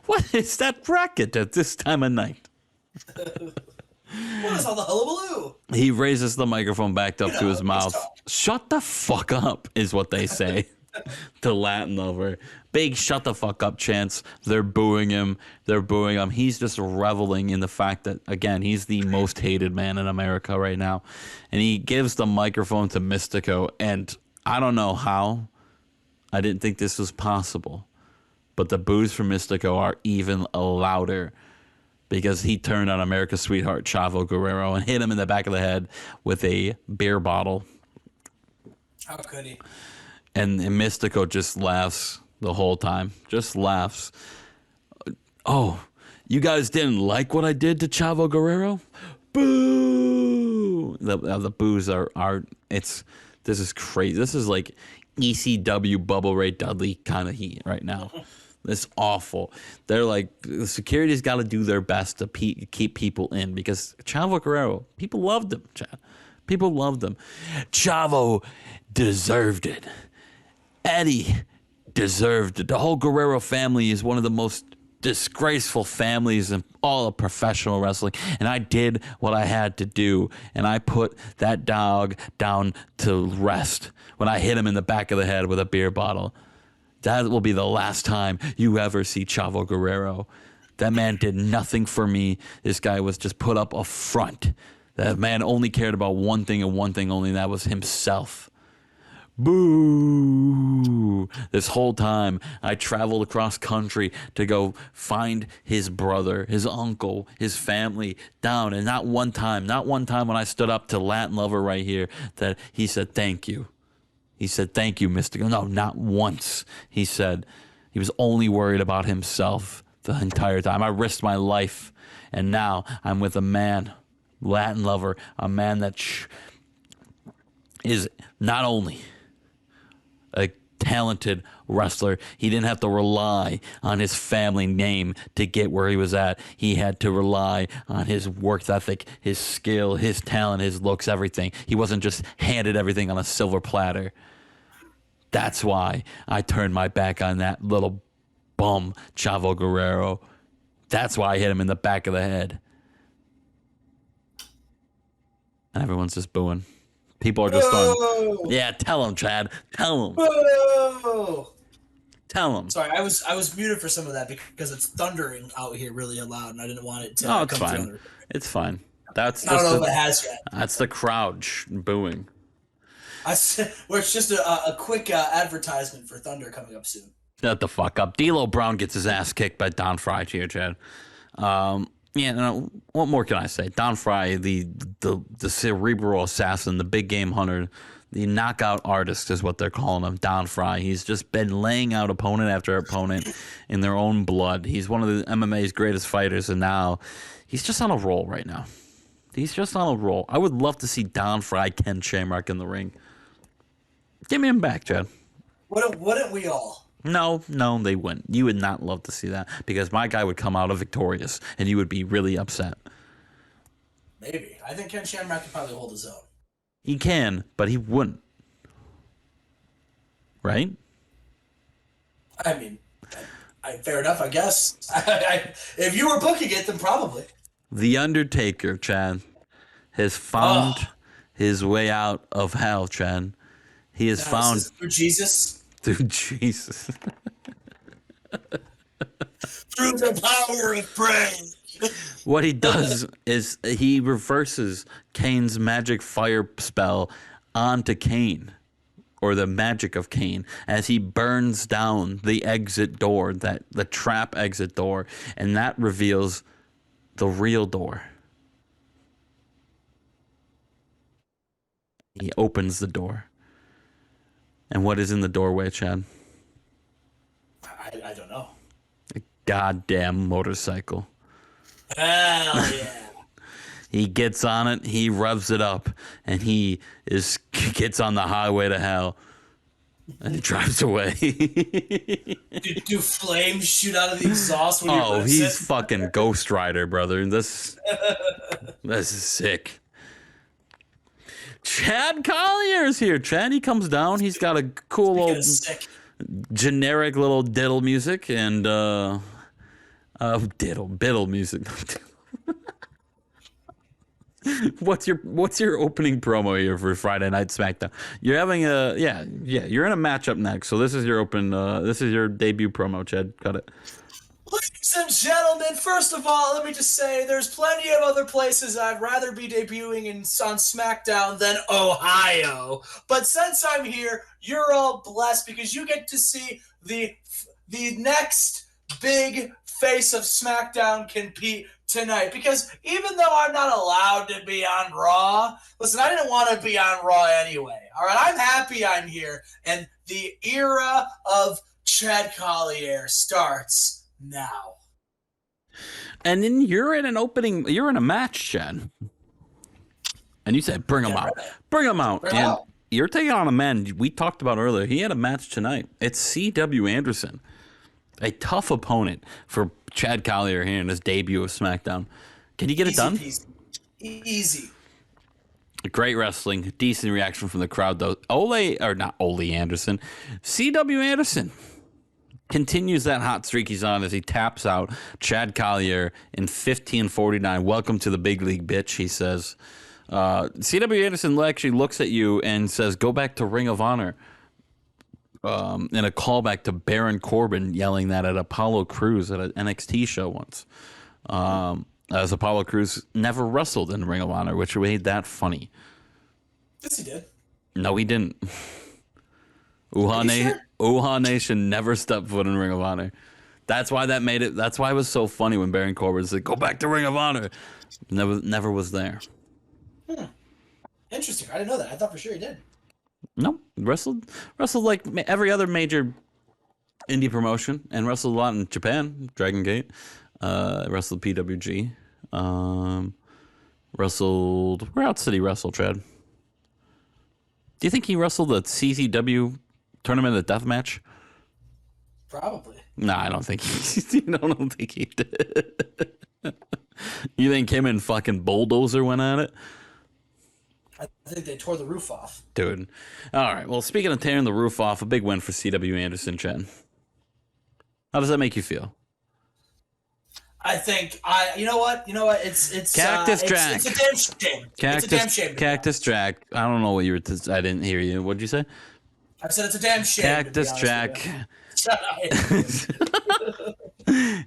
Speaker 2: What is that racket at this time of night?
Speaker 1: What is all the hullabaloo?"
Speaker 2: He raises the microphone back up to his mouth. Shut the fuck up is what they say to Latin Lover. Big shut the fuck up chants. They're booing him. He's just reveling in the fact that, again, he's the most hated man in America right now. And he gives the microphone to Mystico. And I don't know how. I didn't think this was possible. But the boos for Mystico are even louder because he turned on America's sweetheart, Chavo Guerrero, and hit him in the back of the head with a beer bottle.
Speaker 1: How could he?
Speaker 2: And Mystico just laughs the whole time. Just laughs. Oh, you guys didn't like what I did to Chavo Guerrero? Boo! The boos are this is crazy. This is like ECW Bubble Ray Dudley kind of heat right now. It's awful. They're like, the security's got to do their best to keep people in because Chavo Guerrero, people loved him, Chad. People loved him. Chavo deserved it. Eddie deserved it. The whole Guerrero family is one of the most disgraceful families in all of professional wrestling. And I did what I had to do. And I put that dog down to rest when I hit him in the back of the head with a beer bottle. That will be the last time you ever see Chavo Guerrero. That man did nothing for me. This guy was just put up a front. That man only cared about one thing and one thing only, and that was himself. Boo! This whole time, I traveled across country to go find his brother, his uncle, his family down. And not one time when I stood up to Latin Lover right here that he said, "Thank you." He said, "Thank you, Mystico." No, not once. He said he was only worried about himself the entire time. I risked my life, and now I'm with a man, Latin Lover, a man that is not only a talented wrestler. He didn't have to rely on his family name to get where he was at. He had to rely on his work ethic, his skill, his talent, his looks, everything. He wasn't just handed everything on a silver platter. That's why I turned my back on that little bum, Chavo Guerrero. That's why I hit him in the back of the head. And everyone's just booing. People are just going, yeah, tell him, Chad. Tell him.
Speaker 1: Whoa!
Speaker 2: Tell him.
Speaker 1: Sorry, I was muted for some of that because it's thundering out here really loud, and I didn't want it to.
Speaker 2: Oh, it's fine. It's fine. That's
Speaker 1: I don't know if it has yet.
Speaker 2: That's the crowd booing.
Speaker 1: Where it's just a quick advertisement for Thunder coming up soon.
Speaker 2: Shut the fuck up. D'Lo Brown gets his ass kicked by Don Fry here, Chad. Yeah, no, what more can I say? Don Fry, the cerebral assassin, the big game hunter, the knockout artist is what they're calling him, Don Fry. He's just been laying out opponent after opponent in their own blood. He's one of the MMA's greatest fighters, and now he's just on a roll right now. He's just on a roll. I would love to see Don Fry, Ken Shamrock in the ring. Give me him back, Chad.
Speaker 1: Wouldn't we all?
Speaker 2: No, they wouldn't. You would not love to see that because my guy would come out of victorious, and you would be really upset.
Speaker 1: Maybe. I think Ken Shamrock could probably hold his own.
Speaker 2: He can, but he wouldn't. Right?
Speaker 1: I mean, fair enough, I guess. If you were booking it, then probably.
Speaker 2: The Undertaker, Chad, has found his way out of hell, Chad. He has found...
Speaker 1: Through Jesus?
Speaker 2: Through Jesus.
Speaker 1: Through the power of praise.
Speaker 2: What he does is he reverses Kane's magic fire spell onto Kane, or the magic of Kane, as he burns down the exit door, the trap exit door, and that reveals the real door. He opens the door. And what is in the doorway, Chad?
Speaker 1: I don't know.
Speaker 2: A goddamn motorcycle.
Speaker 1: Hell yeah.
Speaker 2: He gets on it, he revs it up, and he gets on the highway to hell. And he drives away.
Speaker 1: do flames shoot out of the exhaust when he rips
Speaker 2: he's
Speaker 1: it?
Speaker 2: fucking Ghost Rider, brother. This is sick. Chad Collier's here. Chad, he comes down. He's got a cool old generic little diddle music and biddle music. What's your opening promo here for Friday Night SmackDown? You're having you're in a matchup next. So this is your debut promo, Chad. Cut it.
Speaker 1: Ladies and gentlemen, first of all, let me just say there's plenty of other places I'd rather be debuting on SmackDown than Ohio. But since I'm here, you're all blessed because you get to see the next big face of SmackDown compete tonight. Because even though I'm not allowed to be on Raw, listen, I didn't want to be on Raw anyway. All right, I'm happy I'm here. And the era of Chad Collier starts now.
Speaker 2: And then you're in a match, Chad. And you said, bring him out. Right. Bring him out. And you're taking on a man we talked about earlier. He had a match tonight. It's C.W. Anderson. A tough opponent for Chad Collier here in his debut of SmackDown. Can you get it done?
Speaker 1: Easy.
Speaker 2: Great wrestling. Decent reaction from the crowd, though. Not Ole Anderson. C.W. Anderson continues that hot streak he's on as he taps out Chad Collier in 15:49. Welcome to the big league, bitch, he says. C.W. Anderson actually looks at you and says, go back to Ring of Honor. In a callback to Baron Corbin yelling that at Apollo Crews at an NXT show once. As Apollo Crews never wrestled in Ring of Honor, which made that funny.
Speaker 1: Yes, he did.
Speaker 2: No, he didn't. Uha Nation never stepped foot in Ring of Honor. That's why that's why it was so funny when Baron Corbin said, go back to Ring of Honor. Never was there.
Speaker 1: Interesting. I didn't know that. I thought for sure he did.
Speaker 2: No, wrestled like every other major indie promotion, and wrestled a lot in Japan, Dragon Gate. Wrestled PWG. Wrestled. Where else did he wrestle, Chad? Do you think he wrestled the CZW tournament of the deathmatch?
Speaker 1: Probably.
Speaker 2: No, I don't think he. I don't think he did. You think him and fucking Bulldozer went at it?
Speaker 1: I think they tore the roof off.
Speaker 2: Dude. All right. Well, speaking of tearing the roof off, a big win for C.W. Anderson, Chen. How does that make you feel?
Speaker 1: I think you know what? It's
Speaker 2: Cactus Jack.
Speaker 1: It's a damn shame. It's a damn shame.
Speaker 2: Cactus Jack. I don't know what you were. I didn't hear you. What did you say?
Speaker 1: I said it's a damn shame.
Speaker 2: Cactus Jack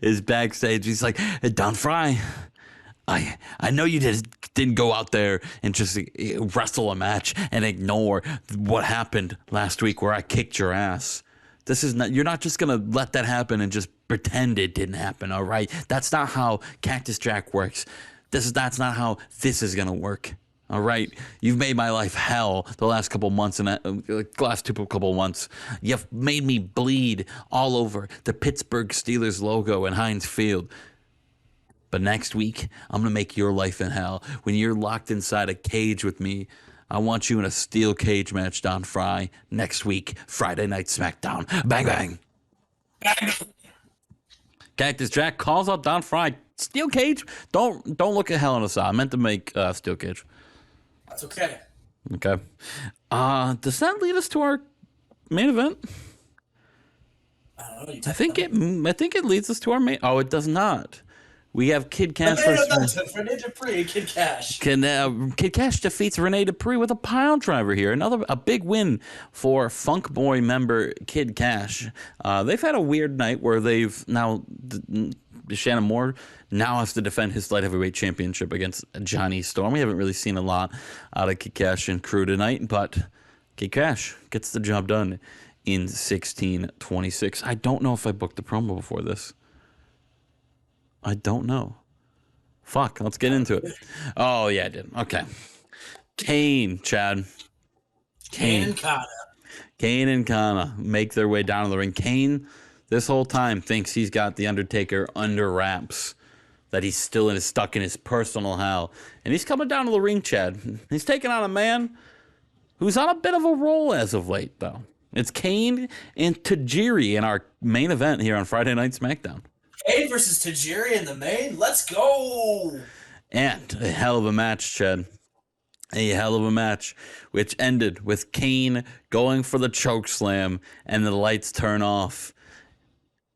Speaker 2: is backstage. He's like, hey, Don Fry. I know you didn't go out there and just wrestle a match and ignore what happened last week where I kicked your ass. This is not. You're not just gonna let that happen and just pretend it didn't happen, all right? That's not how Cactus Jack works. That's not how this is gonna work. All right, you've made my life hell the last couple months, and couple months. You've made me bleed all over the Pittsburgh Steelers logo in Heinz Field. But next week, I'm gonna make your life in hell when you're locked inside a cage with me. I want you in a steel cage match, Don Fry. Next week, Friday Night SmackDown. Bang bang. Cactus Jack calls out Don Fry. Steel cage? Don't look at Hell in a Cell. I meant to make steel cage.
Speaker 1: That's okay.
Speaker 2: Okay. Does that lead us to our main event?
Speaker 1: I don't know.
Speaker 2: I think it leads us to our main. Oh, it does not. We have Kid Cash
Speaker 1: versus Rene Dupree. Kid Cash.
Speaker 2: Kid Cash defeats Rene Dupree with a pile driver here. A big win for Funk Boy member Kid Cash. They've had a weird night where they've now Shannon Moore now has to defend his light heavyweight championship against Johnny Storm. We haven't really seen a lot out of Kid Cash and crew tonight, but Kid Cash gets the job done in 16:26. I don't know if I booked the promo before this. I don't know. Fuck, let's get into it. Oh, yeah, I did. Okay. Kane, Chad.
Speaker 1: Kane
Speaker 2: and Kana make their way down to the ring. Kane, this whole time, thinks he's got The Undertaker under wraps, that he's still stuck in his personal hell. And he's coming down to the ring, Chad. He's taking on a man who's on a bit of a roll as of late, though. It's Kane and Tajiri in our main event here on Friday Night SmackDown.
Speaker 1: Kane versus Tajiri in the main. Let's go.
Speaker 2: And a hell of a match, Chad. A hell of a match, which ended with Kane going for the choke slam, and the lights turn off.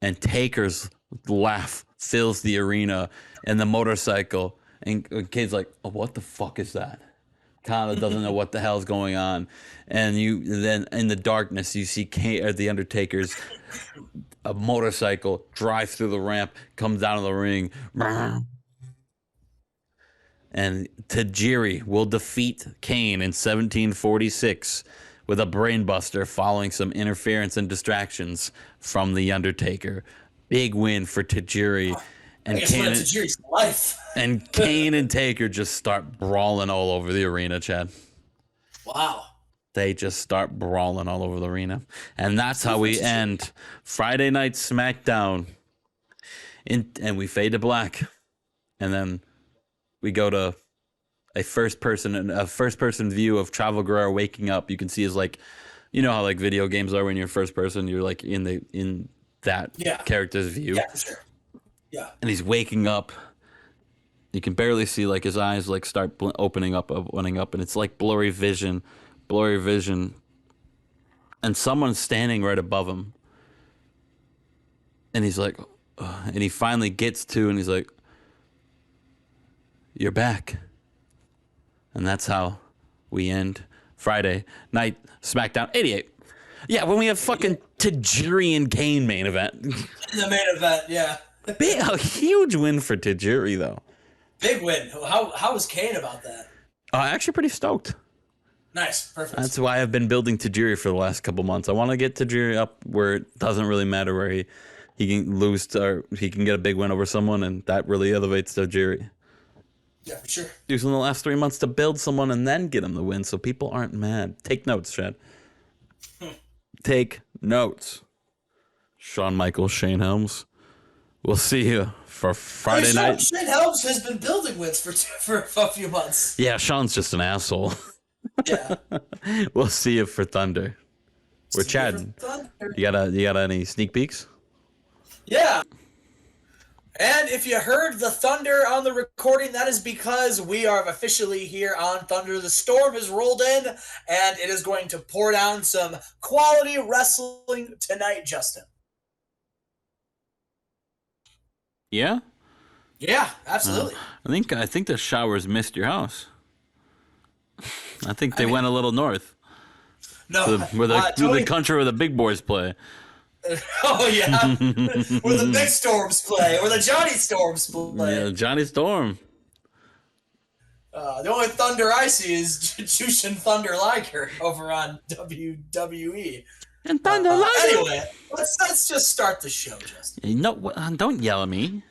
Speaker 2: And Taker's laugh fills the arena, and the motorcycle. And Kane's like, oh, what the fuck is that? Kana doesn't know what the hell's going on. And then in the darkness, you see The Undertaker's a motorcycle drive through the ramp, comes down to the ring. And Tajiri will defeat Kane in 1746 with a brainbuster following some interference and distractions from The Undertaker. Big win for Tajiri. And
Speaker 1: Tajiri's life.
Speaker 2: And Kane and Taker just start brawling all over the arena, Chad.
Speaker 1: Wow.
Speaker 2: They just start brawling all over the arena. And that's how we end Friday Night SmackDown. And we fade to black. And then we go to a first person view of Chavo Guerrero waking up. You can see his, like, you know how like video games are when you're first person, you're like in that character's view.
Speaker 1: Yeah, for sure. Yeah.
Speaker 2: And he's waking up. You can barely see like his eyes like start opening up, and it's like blurry vision. And someone's standing right above him. And he's like, and he finally gets to, and he's like, you're back. And that's how we end Friday Night SmackDown 88. Yeah, when we have fucking Tajiri and Kane main event.
Speaker 1: The main event, yeah.
Speaker 2: A huge win for Tajiri, though.
Speaker 1: Big win. How was Kane about that?
Speaker 2: Actually pretty stoked.
Speaker 1: Nice, perfect.
Speaker 2: That's why I've been building Tajiri for the last couple months. I want to get Tajiri up where it doesn't really matter where he can lose or he can get a big win over someone, and that really elevates Tajiri.
Speaker 1: Yeah, for sure.
Speaker 2: Using the last 3 months to build someone and then get him the win so people aren't mad. Take notes, Chad. Take notes. Shawn Michaels, Shane Helms. We'll see you for Friday night.
Speaker 1: Shane Helms has been building wins for a few months.
Speaker 2: Yeah, Sean's just an asshole.
Speaker 1: Yeah.
Speaker 2: We'll see you for Thunder. We're chatting. You got any sneak peeks?
Speaker 1: Yeah. And if you heard the thunder on the recording, that is because we are officially here on Thunder. The storm has rolled in, and it is going to pour down some quality wrestling tonight, Justin.
Speaker 2: Yeah?
Speaker 1: Yeah, absolutely.
Speaker 2: I think the showers missed your house. I think they went a little north.
Speaker 1: No,
Speaker 2: where the country where the big boys play.
Speaker 1: Oh yeah, where the big storms play, or the Johnny Storms play.
Speaker 2: Yeah, Johnny Storm.
Speaker 1: The only Thunder I see is Jushin Thunder Liger over on WWE.
Speaker 2: And Thunder Liger.
Speaker 1: Anyway, let's just start the show, Justin.
Speaker 2: No, don't yell at me.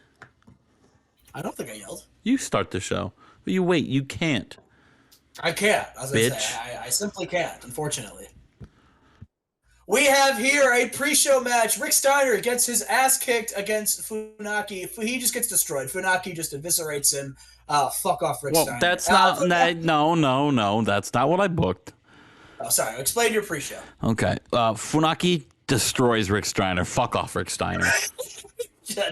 Speaker 1: I don't think I yelled.
Speaker 2: You start the show. But you can't.
Speaker 1: I can't. I was going to say, I simply can't, unfortunately. We have here a pre-show match. Rick Steiner gets his ass kicked against Funaki. He just gets destroyed. Funaki just eviscerates him. Fuck off, Rick Steiner.
Speaker 2: That's not... No. That's not what I booked.
Speaker 1: Oh, sorry. Explain your pre-show.
Speaker 2: Okay. Funaki destroys Rick Steiner. Fuck off, Rick Steiner.
Speaker 1: Yeah,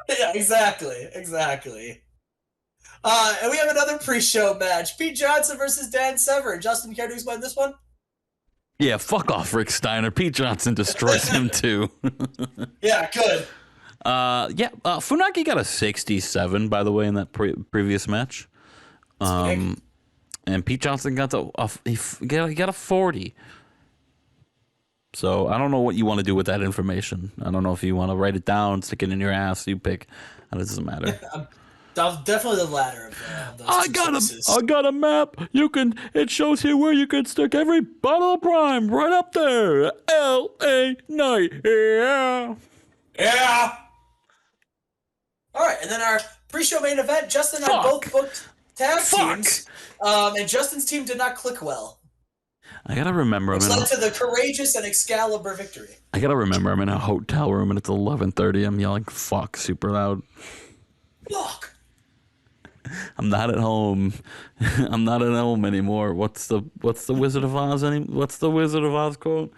Speaker 1: yeah, exactly. And we have another pre-show match. Pete Johnson versus Dan Severn. Justin, care to explain this one?
Speaker 2: Yeah, fuck off, Rick Steiner. Pete Johnson destroys him too.
Speaker 1: Yeah, good.
Speaker 2: Funaki got a 67, by the way, in that previous match. And Pete Johnson got a 40. So I don't know what you want to do with that information. I don't know if you want to write it down, stick it in your ass. You pick. It doesn't matter.
Speaker 1: Definitely the latter of those
Speaker 2: I got a map. It shows here where you can stick every bottle of Prime right up there. L.A. Knight. Yeah.
Speaker 1: Yeah. All right, and then our pre-show main event, Justin and I both booked tag teams, and Justin's team did not click well.
Speaker 2: I gotta remember.
Speaker 1: Which led to the courageous and Excalibur victory.
Speaker 2: I gotta remember. I'm in a hotel room and it's 11:30. I'm yelling "fuck" super loud.
Speaker 1: Fuck.
Speaker 2: I'm not at home. I'm not at home anymore. What's the Wizard of Oz? What's the Wizard of Oz quote?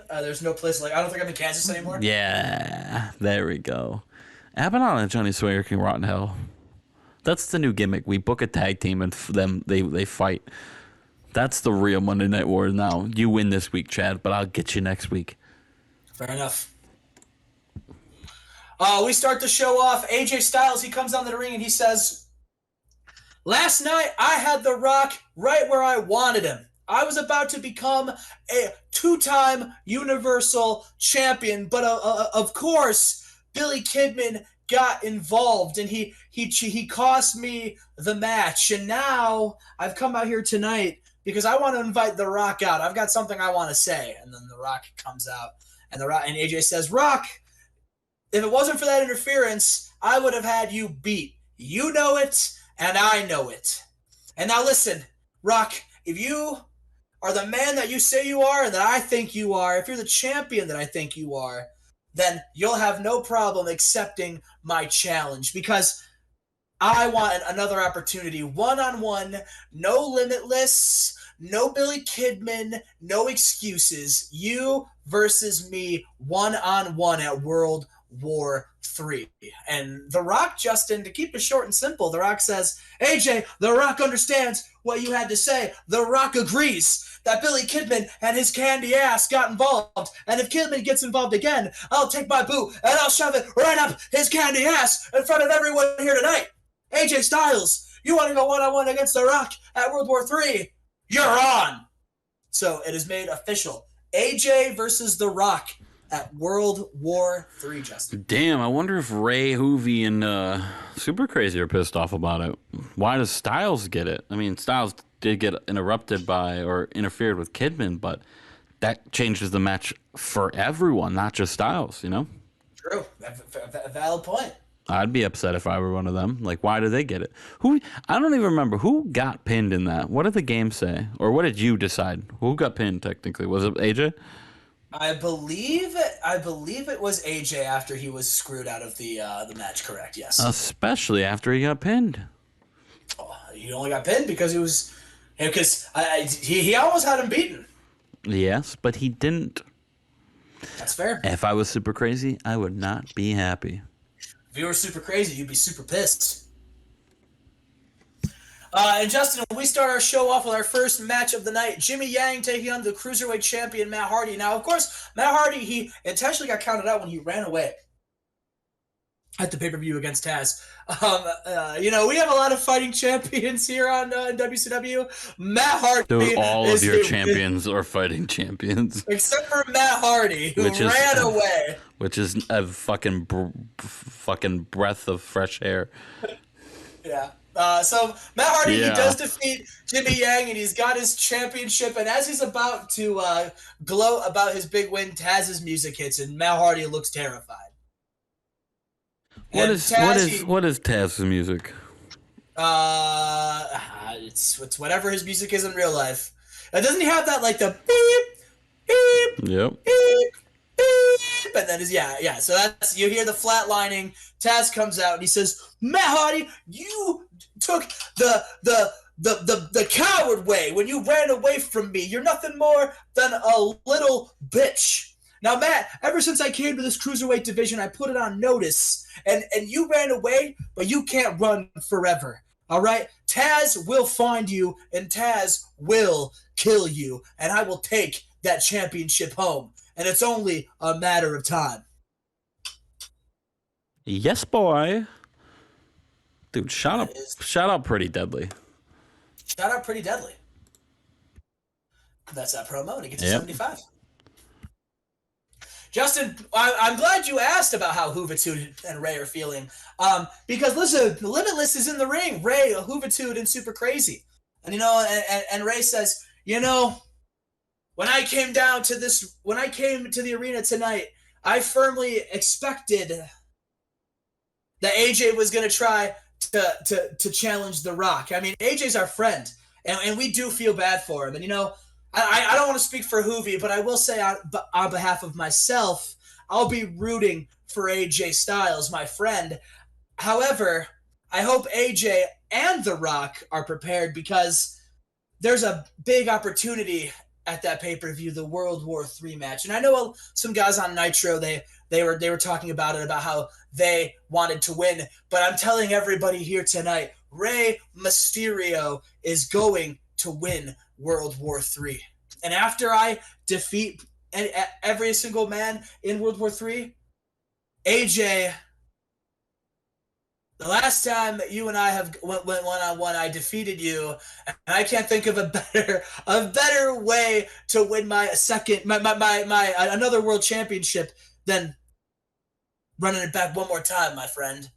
Speaker 1: There's no place like I don't think I'm in Kansas anymore.
Speaker 2: Yeah, there we go. Abaddon and Johnny Sawyer can rot in hell. That's the new gimmick. We book a tag team and they fight. That's the real Monday Night War now. You win this week, Chad, but I'll get you next week.
Speaker 1: Fair enough. We start the show off. AJ Styles, he comes down to the ring and he says, "Last night, I had The Rock right where I wanted him. I was about to become a two-time Universal Champion, but of course, Billy Kidman got involved, and he cost me the match. And now I've come out here tonight because I want to invite The Rock out. I've got something I want to say." And then The Rock comes out, and AJ says, "Rock, if it wasn't for that interference, I would have had you beat. You know it, and I know it. And now listen, Rock, if you are the man that you say you are and that I think you are, if you're the champion that I think you are, then you'll have no problem accepting my challenge because I want another opportunity, one-on-one, no limitless, no Billy Kidman, no excuses. You versus me, one-on-one at World War III." And The Rock, Justin, to keep it short and simple, The Rock says, "AJ, The Rock understands what you had to say. The Rock agrees that Billy Kidman and his candy ass got involved. And if Kidman gets involved again, I'll take my boot and I'll shove it right up his candy ass in front of everyone here tonight. AJ Styles, you want to go one-on-one against The Rock at World War III? You're on." So it is made official. AJ versus The Rock at World War III, Justin.
Speaker 2: Damn, I wonder if Ray, Hoovy, and Super Crazy are pissed off about it. Why does Styles get it? I mean, Styles did get interrupted by or interfered with Kidman, but that changes the match for everyone, not just Styles, you know?
Speaker 1: True. A valid point.
Speaker 2: I'd be upset if I were one of them. Like, why do they get it? I don't even remember. Who got pinned in that? What did the game say? Or what did you decide? Who got pinned, technically? Was it AJ?
Speaker 1: I believe it was AJ after he was screwed out of the match, correct, yes.
Speaker 2: Especially after he got pinned.
Speaker 1: Oh, he only got pinned because he was... Because he almost had him beaten.
Speaker 2: Yes, but he didn't.
Speaker 1: That's fair.
Speaker 2: If I was Super Crazy, I would not be happy.
Speaker 1: If you were Super Crazy, you'd be super pissed. And Justin, we start our show off with our first match of the night. Jimmy Yang taking on the Cruiserweight Champion, Matt Hardy. Now, of course, Matt Hardy, he intentionally got counted out when he ran away at the pay-per-view against Taz. We have a lot of fighting champions here on WCW. Matt Hardy.
Speaker 2: Dude, all of your champions are fighting champions.
Speaker 1: Except for Matt Hardy, who ran away.
Speaker 2: Which is a fucking breath of fresh air.
Speaker 1: Yeah. So Matt Hardy, he
Speaker 2: Yeah.
Speaker 1: does defeat Jimmy Yang, and he's got his championship. And as he's about to gloat about his big win, Taz's music hits, and Matt Hardy looks terrified.
Speaker 2: What
Speaker 1: And
Speaker 2: is what
Speaker 1: Taz,
Speaker 2: is what is Taz's music?
Speaker 1: it's whatever his music is in real life. Doesn't he have that like the beep, beep,
Speaker 2: Yep.
Speaker 1: beep, beep, and then yeah. So that's you hear the flatlining. Taz comes out and he says, "Matt Hardy, you took the coward way when you ran away from me. You're nothing more than a little bitch." Now, Matt, ever since I came to this cruiserweight division, I put it on notice, and you ran away, but you can't run forever. All right? Taz will find you, and Taz will kill you, and I will take that championship home. And it's only a matter of time.
Speaker 2: Yes, boy. Dude, shout out Pretty Deadly.
Speaker 1: Shout out Pretty Deadly. That's that promo, and it gets to 75. Justin, I'm glad you asked about how Juventud and Ray are feeling. Because listen, Limitless is in the ring. Ray, Juventud, and Super Crazy. And and Ray says, when I came to the arena tonight, I firmly expected that AJ was going to try to challenge The Rock. I mean, AJ's our friend, and we do feel bad for him. And I don't want to speak for Hoovy, but I will say on behalf of myself, I'll be rooting for AJ Styles, my friend. However, I hope AJ and The Rock are prepared because there's a big opportunity at that pay-per-view, the World War III match. And I know some guys on Nitro, they were talking about it, about how they wanted to win. But I'm telling everybody here tonight, Rey Mysterio is going to win World War III. And after I defeat every single man in World War III, AJ, the last time you and I went one-on-one, I defeated you, and I can't think of a better way to win my another world championship than running it back one more time, my friend.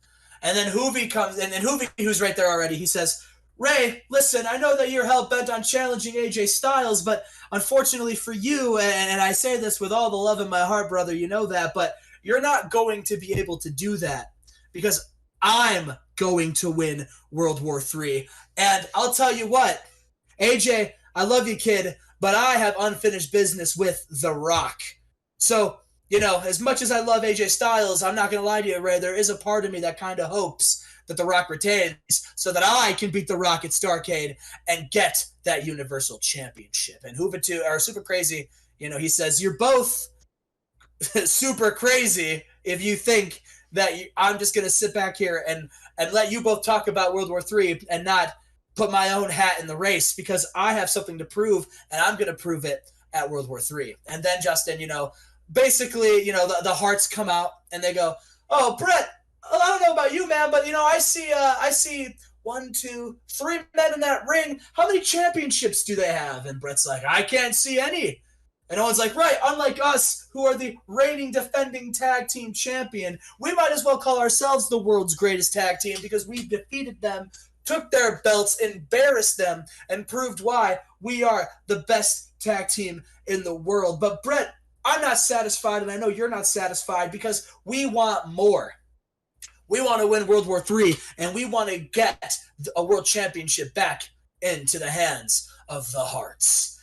Speaker 1: And then Hoovy comes, and Hoovy, who's right there already, he says, Ray, listen, I know that you're hell-bent on challenging AJ Styles, but unfortunately for you, and I say this with all the love in my heart, brother, you know that, but you're not going to be able to do that because I'm going to win World War III. And I'll tell you what, AJ, I love you, kid, but I have unfinished business with The Rock. So, as much as I love AJ Styles, I'm not going to lie to you, Ray, there is a part of me that kind of hopes that The Rock retains so that I can beat The Rock at Starrcade and get that Universal Championship. And Juventud, or Super Crazy, he says, you're both super crazy if you think that I'm just going to sit back here and let you both talk about World War III and not put my own hat in the race, because I have something to prove, and I'm going to prove it at World War III. And then, Justin, basically, the Hearts come out and they go, oh, Brett, I don't know about you, man, but, I see 1, 2, 3 men in that ring. How many championships do they have? And Brett's like, I can't see any. And Owen's like, right, unlike us, who are the reigning defending tag team champion, we might as well call ourselves the world's greatest tag team because we defeated them, took their belts, embarrassed them, and proved why we are the best tag team in the world. But Brett, I'm not satisfied, and I know you're not satisfied, because we want more. We want to win World War III, and we want to get a world championship back into the hands of the Hearts.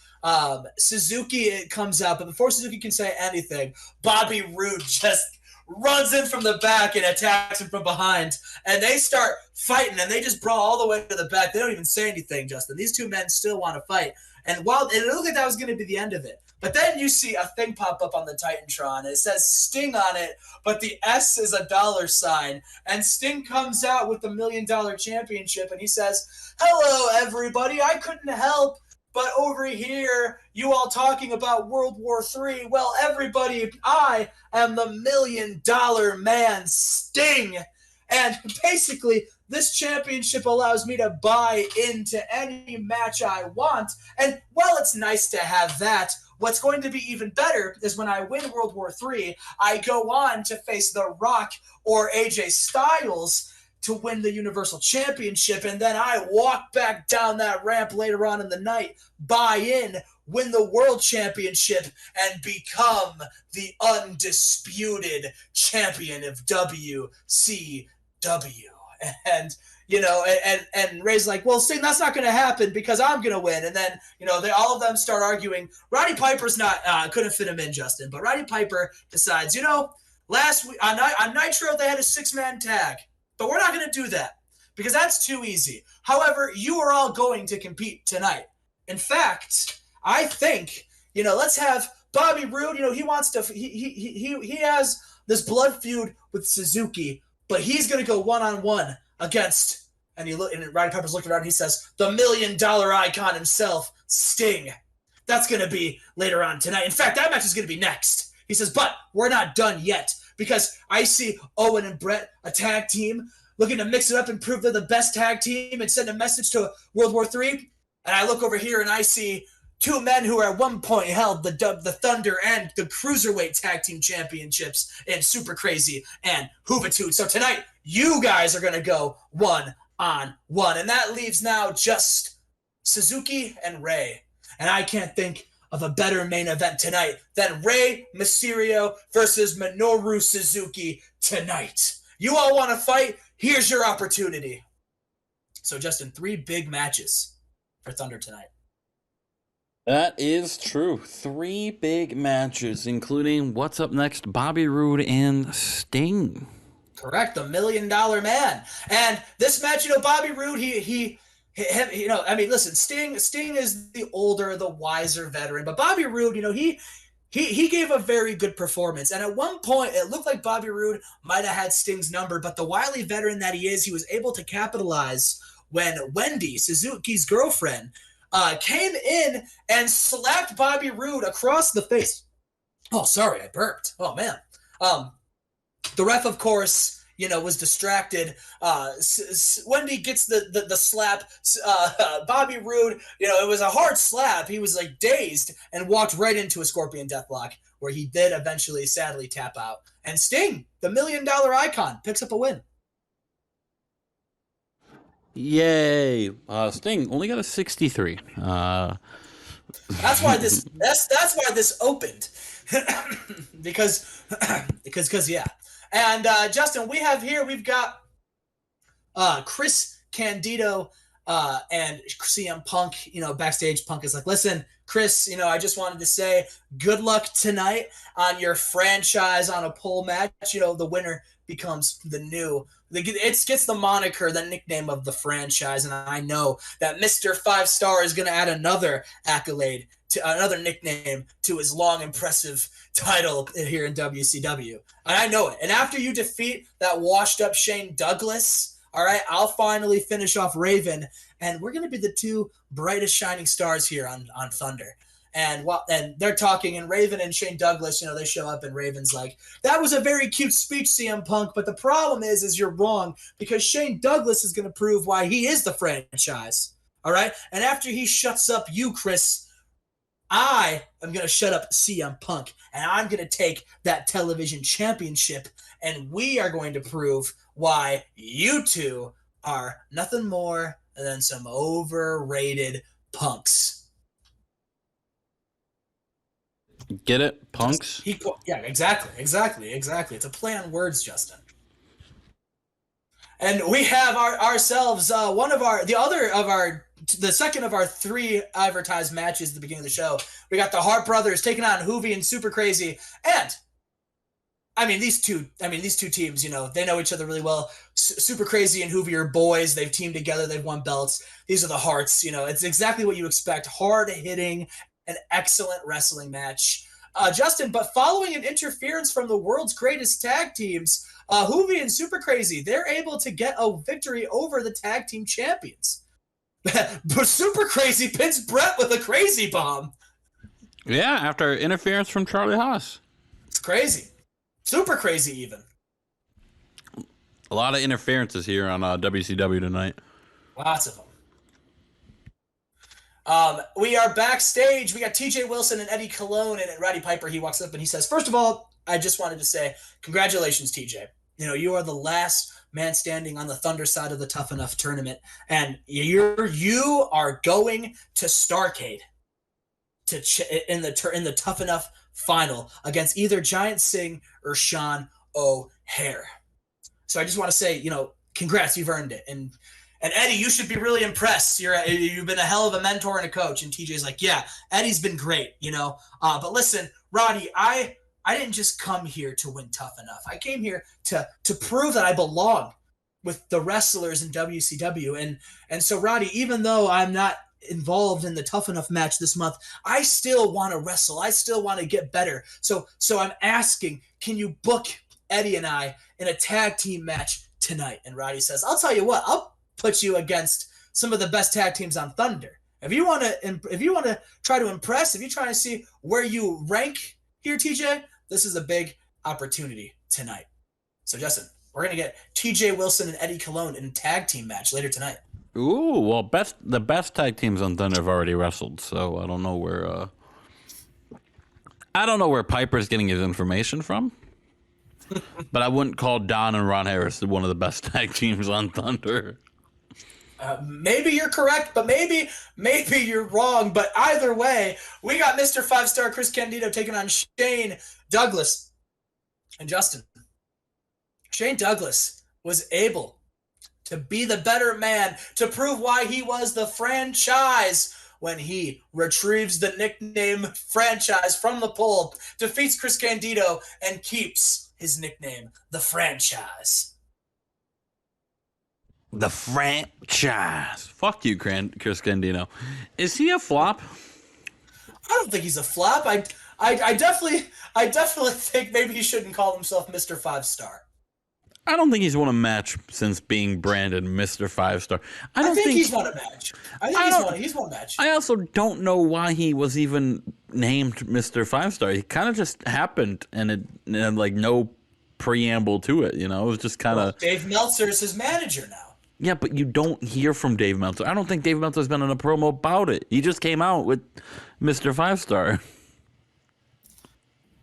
Speaker 1: Suzuki comes out, but before Suzuki can say anything, Bobby Roode just runs in from the back and attacks him from behind, and they start fighting, and they just brawl all the way to the back. They don't even say anything, Justin. These two men still want to fight, and while it looked like that was going to be the end of it, but then you see a thing pop up on the Titantron, and it says Sting on it, but the S is a $, and Sting comes out with the $1 Million Championship, and he says, hello, everybody, I couldn't help but over here, you all talking about World War III. Well, everybody, I am the $1 Million Man, Sting. And basically, this championship allows me to buy into any match I want. And while it's nice to have that, what's going to be even better is when I win World War III, I go on to face The Rock or AJ Styles to win the Universal Championship, and then I walk back down that ramp later on in the night, buy in, win the World Championship, and become the undisputed champion of WCW. And and Ray's like, well, Sting, that's not going to happen because I'm going to win. And then, all of them start arguing. Roddy Piper's not, couldn't fit him in, Justin, but Roddy Piper decides, last week on Nitro, they had a 6-man tag, but we're not going to do that because that's too easy. However, you are all going to compete tonight. In fact, I think, let's have Bobby Roode, he wants to, he has this blood feud with Suzuki, but he's going to go one-on-one against, and Roddy Piper's looking around and he says, the $1 million icon himself, Sting. That's going to be later on tonight. In fact, that match is going to be next. He says, but we're not done yet because I see Owen and Brett, a tag team, looking to mix it up and prove they're the best tag team and send a message to World War III. And I look over here and I see two men who at one point held the Thunder and the Cruiserweight Tag Team Championships in Super Crazy and Juventud. So tonight, you guys are going to go one-on-one. And that leaves now just Suzuki and Ray. And I can't think of a better main event tonight than Rey Mysterio versus Minoru Suzuki tonight. You all want to fight? Here's your opportunity. So, Justin, 3 big matches for Thunder tonight.
Speaker 2: That is true. 3 big matches, including what's up next, Bobby Roode and Sting.
Speaker 1: Correct, the $1 million man. And this match, Bobby Roode, listen, Sting is the older, the wiser veteran, but Bobby Roode, he gave a very good performance. And at one point, it looked like Bobby Roode might have had Sting's number, but the wily veteran that he is, he was able to capitalize when Wendy, Suzuki's girlfriend, came in and slapped Bobby Roode across the face. Oh, sorry, I burped. Oh, man. The ref, of course, was distracted. Wendy gets the slap. Bobby Roode, it was a hard slap. He was dazed and walked right into a Scorpion Deathlock where he did eventually, sadly, tap out. And Sting, the $1 million icon, picks up a win.
Speaker 2: Yay! Sting only got a 63.
Speaker 1: That's why this opened, because yeah. And Justin, we've got Chris Candido and CM Punk. Backstage, Punk is like, listen, Chris, I just wanted to say good luck tonight on your franchise on a pole match. The winner becomes the new. It gets the moniker, the nickname of the franchise, and I know that Mr. 5 Star is going to add another accolade, to another nickname to his long, impressive title here in WCW. And I know it. And after you defeat that washed-up Shane Douglas, all right, I'll finally finish off Raven, and we're going to be the 2 brightest shining stars here on Thunder. And they're talking, and Raven and Shane Douglas, they show up, and Raven's like, that was a very cute speech, CM Punk, but the problem is you're wrong, because Shane Douglas is going to prove why he is the franchise, all right? And after he shuts up you, Chris, I am going to shut up CM Punk, and I'm going to take that television championship, and we are going to prove why you two are nothing more than some overrated punks.
Speaker 2: Get it? Punks?
Speaker 1: Yeah, exactly. It's a play on words, Justin. And we have ourselves the second of our 3 advertised matches at the beginning of the show. We got the Hart Brothers taking on Hoovy and Super Crazy. And these two teams, they know each other really well. Super Crazy and Hoovy are boys. They've teamed together. They've won belts. These are the Hearts. It's exactly what you expect. Hard hitting, an excellent wrestling match. Justin, but following an interference from the world's greatest tag teams, Hoovy and Super Crazy, they're able to get a victory over the tag team champions. But Super Crazy pins Brett with a crazy bomb.
Speaker 2: Yeah, after interference from Charlie Haas.
Speaker 1: It's crazy. Super crazy, even.
Speaker 2: A lot of interferences here on WCW tonight.
Speaker 1: Lots of them. We are backstage. We got TJ Wilson and Eddie Colon, and Roddy Piper, he walks up and he says, first of all, I just wanted to say, congratulations, TJ. You are the last man standing on the Thunder side of the Tough Enough tournament, and you are going to Starcade in the Tough Enough final against either Giant Singh or Sean O'Hare. So I just want to say, congrats, you've earned it. And Eddie, you should be really impressed. You've been a hell of a mentor and a coach. And TJ's like, yeah, Eddie's been great, But listen, Roddy, I didn't just come here to win Tough Enough. I came here to prove that I belong with the wrestlers in WCW. And so, Roddy, even though I'm not involved in the Tough Enough match this month, I still want to wrestle. I still want to get better. So I'm asking, can you book Eddie and I in a tag team match tonight? And Roddy says, I'll tell you what, I'll put you against some of the best tag teams on Thunder. If you want to try to impress, if you're trying to see where you rank here, TJ, this is a big opportunity tonight. So Justin, we're gonna get TJ Wilson and Eddie Colon in a tag team match later tonight.
Speaker 2: Ooh, well, the best tag teams on Thunder have already wrestled, so I don't know where Piper's getting his information from. But I wouldn't call Don and Ron Harris one of the best tag teams on Thunder.
Speaker 1: Maybe you're correct, but maybe you're wrong. But either way, we got Mr. 5-Star Chris Candido taking on Shane Douglas. And Justin, Shane Douglas was able to be the better man, to prove why he was the franchise when he retrieves the nickname franchise from the poll, defeats Chris Candido, and keeps his nickname, the franchise.
Speaker 2: The franchise. Fuck you, Chris Candido. Is he a flop?
Speaker 1: I don't think he's a flop. I definitely think maybe he shouldn't call himself Mr. 5-Star.
Speaker 2: I don't think he's won a match since being branded Mr. 5-Star.
Speaker 1: I think he's won a match. He's won a match.
Speaker 2: I also don't know why he was even named Mr. 5-Star. He kind of just happened, and it had like no preamble to it. It was just kind of.
Speaker 1: Dave Meltzer is his manager now.
Speaker 2: Yeah, but you don't hear from Dave Meltzer. I don't think Dave Meltzer's been in a promo about it. He just came out with Mr. 5-Star.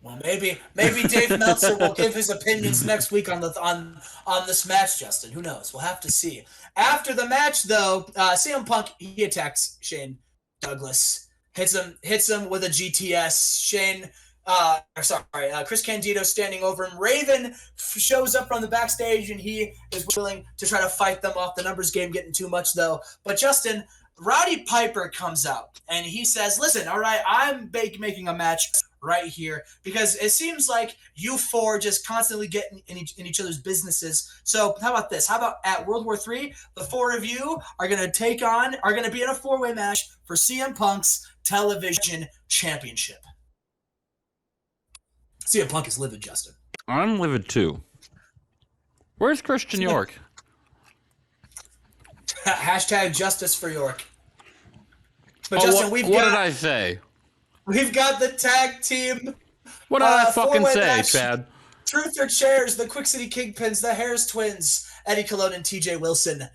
Speaker 1: Well, maybe Dave Meltzer will give his opinions next week on this match, Justin. Who knows? We'll have to see. After the match, though, CM Punk, he attacks Shane Douglas, hits him with a GTS. Chris Candido standing over him. Raven shows up from the backstage, and he is willing to try to fight them off. The numbers game getting too much, though. But Justin, Roddy Piper comes out, and he says, listen, all right, I'm making a match right here because it seems like you four just constantly get in each other's businesses. So how about this? How about at World War III, the four of you are going to be in a four-way match for CM Punk's television championship. CM Punk is livid, Justin.
Speaker 2: I'm livid too. Where's Christian York?
Speaker 1: Hashtag justice for York. But Justin,
Speaker 2: what did I say?
Speaker 1: We've got the tag team.
Speaker 2: What did I fucking say,
Speaker 1: match.
Speaker 2: Chad?
Speaker 1: Truth or Chairs, the Quick City Kingpins, the Harris Twins, Eddie Colon and TJ Wilson.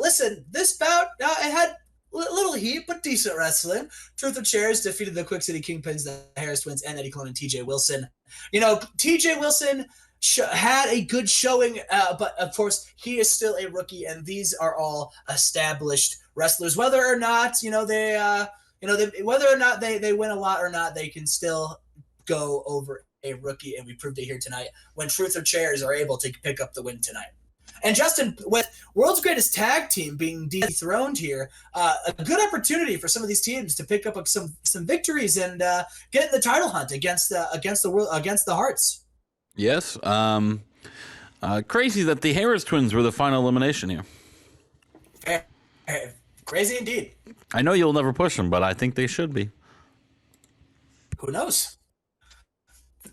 Speaker 1: Listen, this bout, it had little heat, but decent wrestling. Truth or Chairs defeated the Quick City Kingpins, the Harris Twins, and Eddie Colon and TJ Wilson. TJ Wilson had a good showing, but of course he is still a rookie, and these are all established wrestlers. Whether or not whether or not they win a lot or not, they can still go over a rookie, and we proved it here tonight when Truth or Chairs are able to pick up the win tonight. And Justin, with World's Greatest Tag Team being dethroned here, a good opportunity for some of these teams to pick up some victories and get in the title hunt against the Hearts.
Speaker 2: Yes. Crazy that the Harris Twins were the final elimination here.
Speaker 1: Crazy indeed.
Speaker 2: I know you'll never push them, but I think they should be.
Speaker 1: Who knows?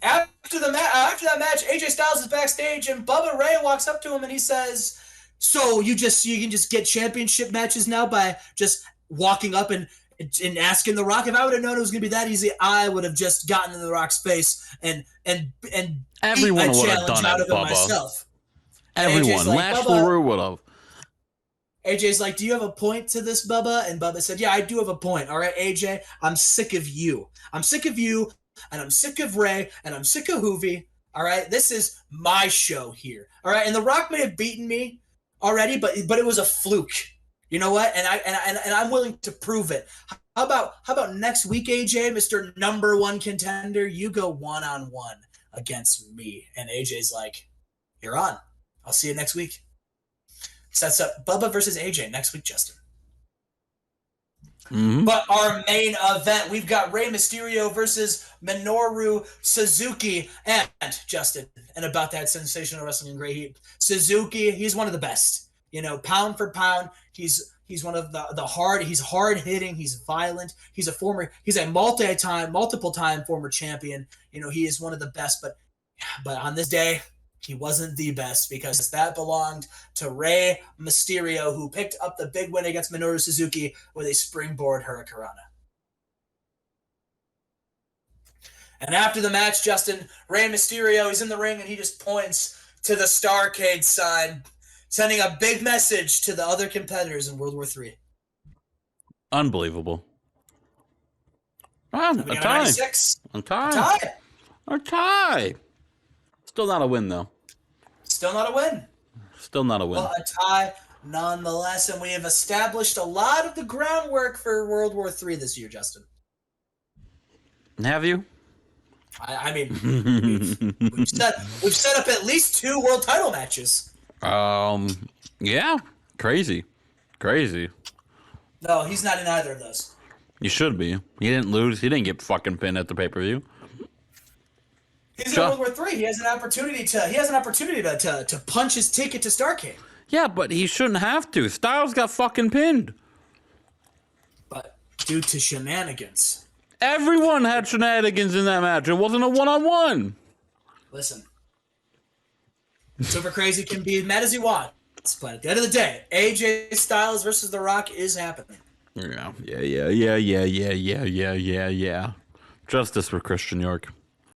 Speaker 1: After that match, AJ Styles is backstage, and Bubba Ray walks up to him, and he says, "So you can just get championship matches now by just walking up and asking The Rock? If I would have known it was going to be that easy, I would have just gotten in The Rock's face and
Speaker 2: everyone would have done it, Bubba.
Speaker 1: Myself."
Speaker 2: Everyone, Lash LaRue would have.
Speaker 1: AJ's like, "Do you have a point to this, Bubba?" And Bubba said, "Yeah, I do have a point. All right, AJ, I'm sick of you. I'm sick of you, and I'm sick of Ray, and I'm sick of Hoovy. All right, this is my show here. All right, and The Rock may have beaten me already, but it was a fluke. You know what? And I'm willing to prove it. How about next week, AJ, Mr. Number One Contender? You go 1-on-1 against me, and AJ's like, "You're on. I'll see you next week." Sets up Bubba versus AJ next week, Justin.
Speaker 2: Mm-hmm.
Speaker 1: But our main event, we've got Rey Mysterio versus Minoru Suzuki. And Justin, and about that sensational wrestling great heat, Suzuki, he's one of the best. You know, pound for pound, he's one of he's hard hitting, he's violent, he's a multiple time former champion. You know, he is one of the best, but on this day, he wasn't the best because that belonged to Rey Mysterio, who picked up the big win against Minoru Suzuki with a springboard hurricanrana. And after the match, Justin, Rey Mysterio, he's in the ring and he just points to the Starcade sign, sending a big message to the other competitors in World War III.
Speaker 2: Unbelievable. A tie. A tie. Still not a win, though.
Speaker 1: Still not a win.
Speaker 2: Still not a win.
Speaker 1: Well, a tie nonetheless, and we have established a lot of the groundwork for World War III this year, Justin.
Speaker 2: Have you?
Speaker 1: I mean, we've set up at least 2 world title matches.
Speaker 2: Yeah. Crazy.
Speaker 1: No, he's not in either of those.
Speaker 2: You should be. He didn't lose. He didn't get fucking pinned at the pay-per-view.
Speaker 1: He's in World War III. He has an opportunity to punch his ticket to Starcade.
Speaker 2: Yeah, but he shouldn't have to. Styles got fucking pinned.
Speaker 1: But due to shenanigans.
Speaker 2: Everyone had shenanigans in that match. It wasn't a one-on-one.
Speaker 1: Listen. Super Crazy can be mad as he wants, but at the end of the day, AJ Styles versus The Rock is happening.
Speaker 2: Yeah. Justice for Christian York.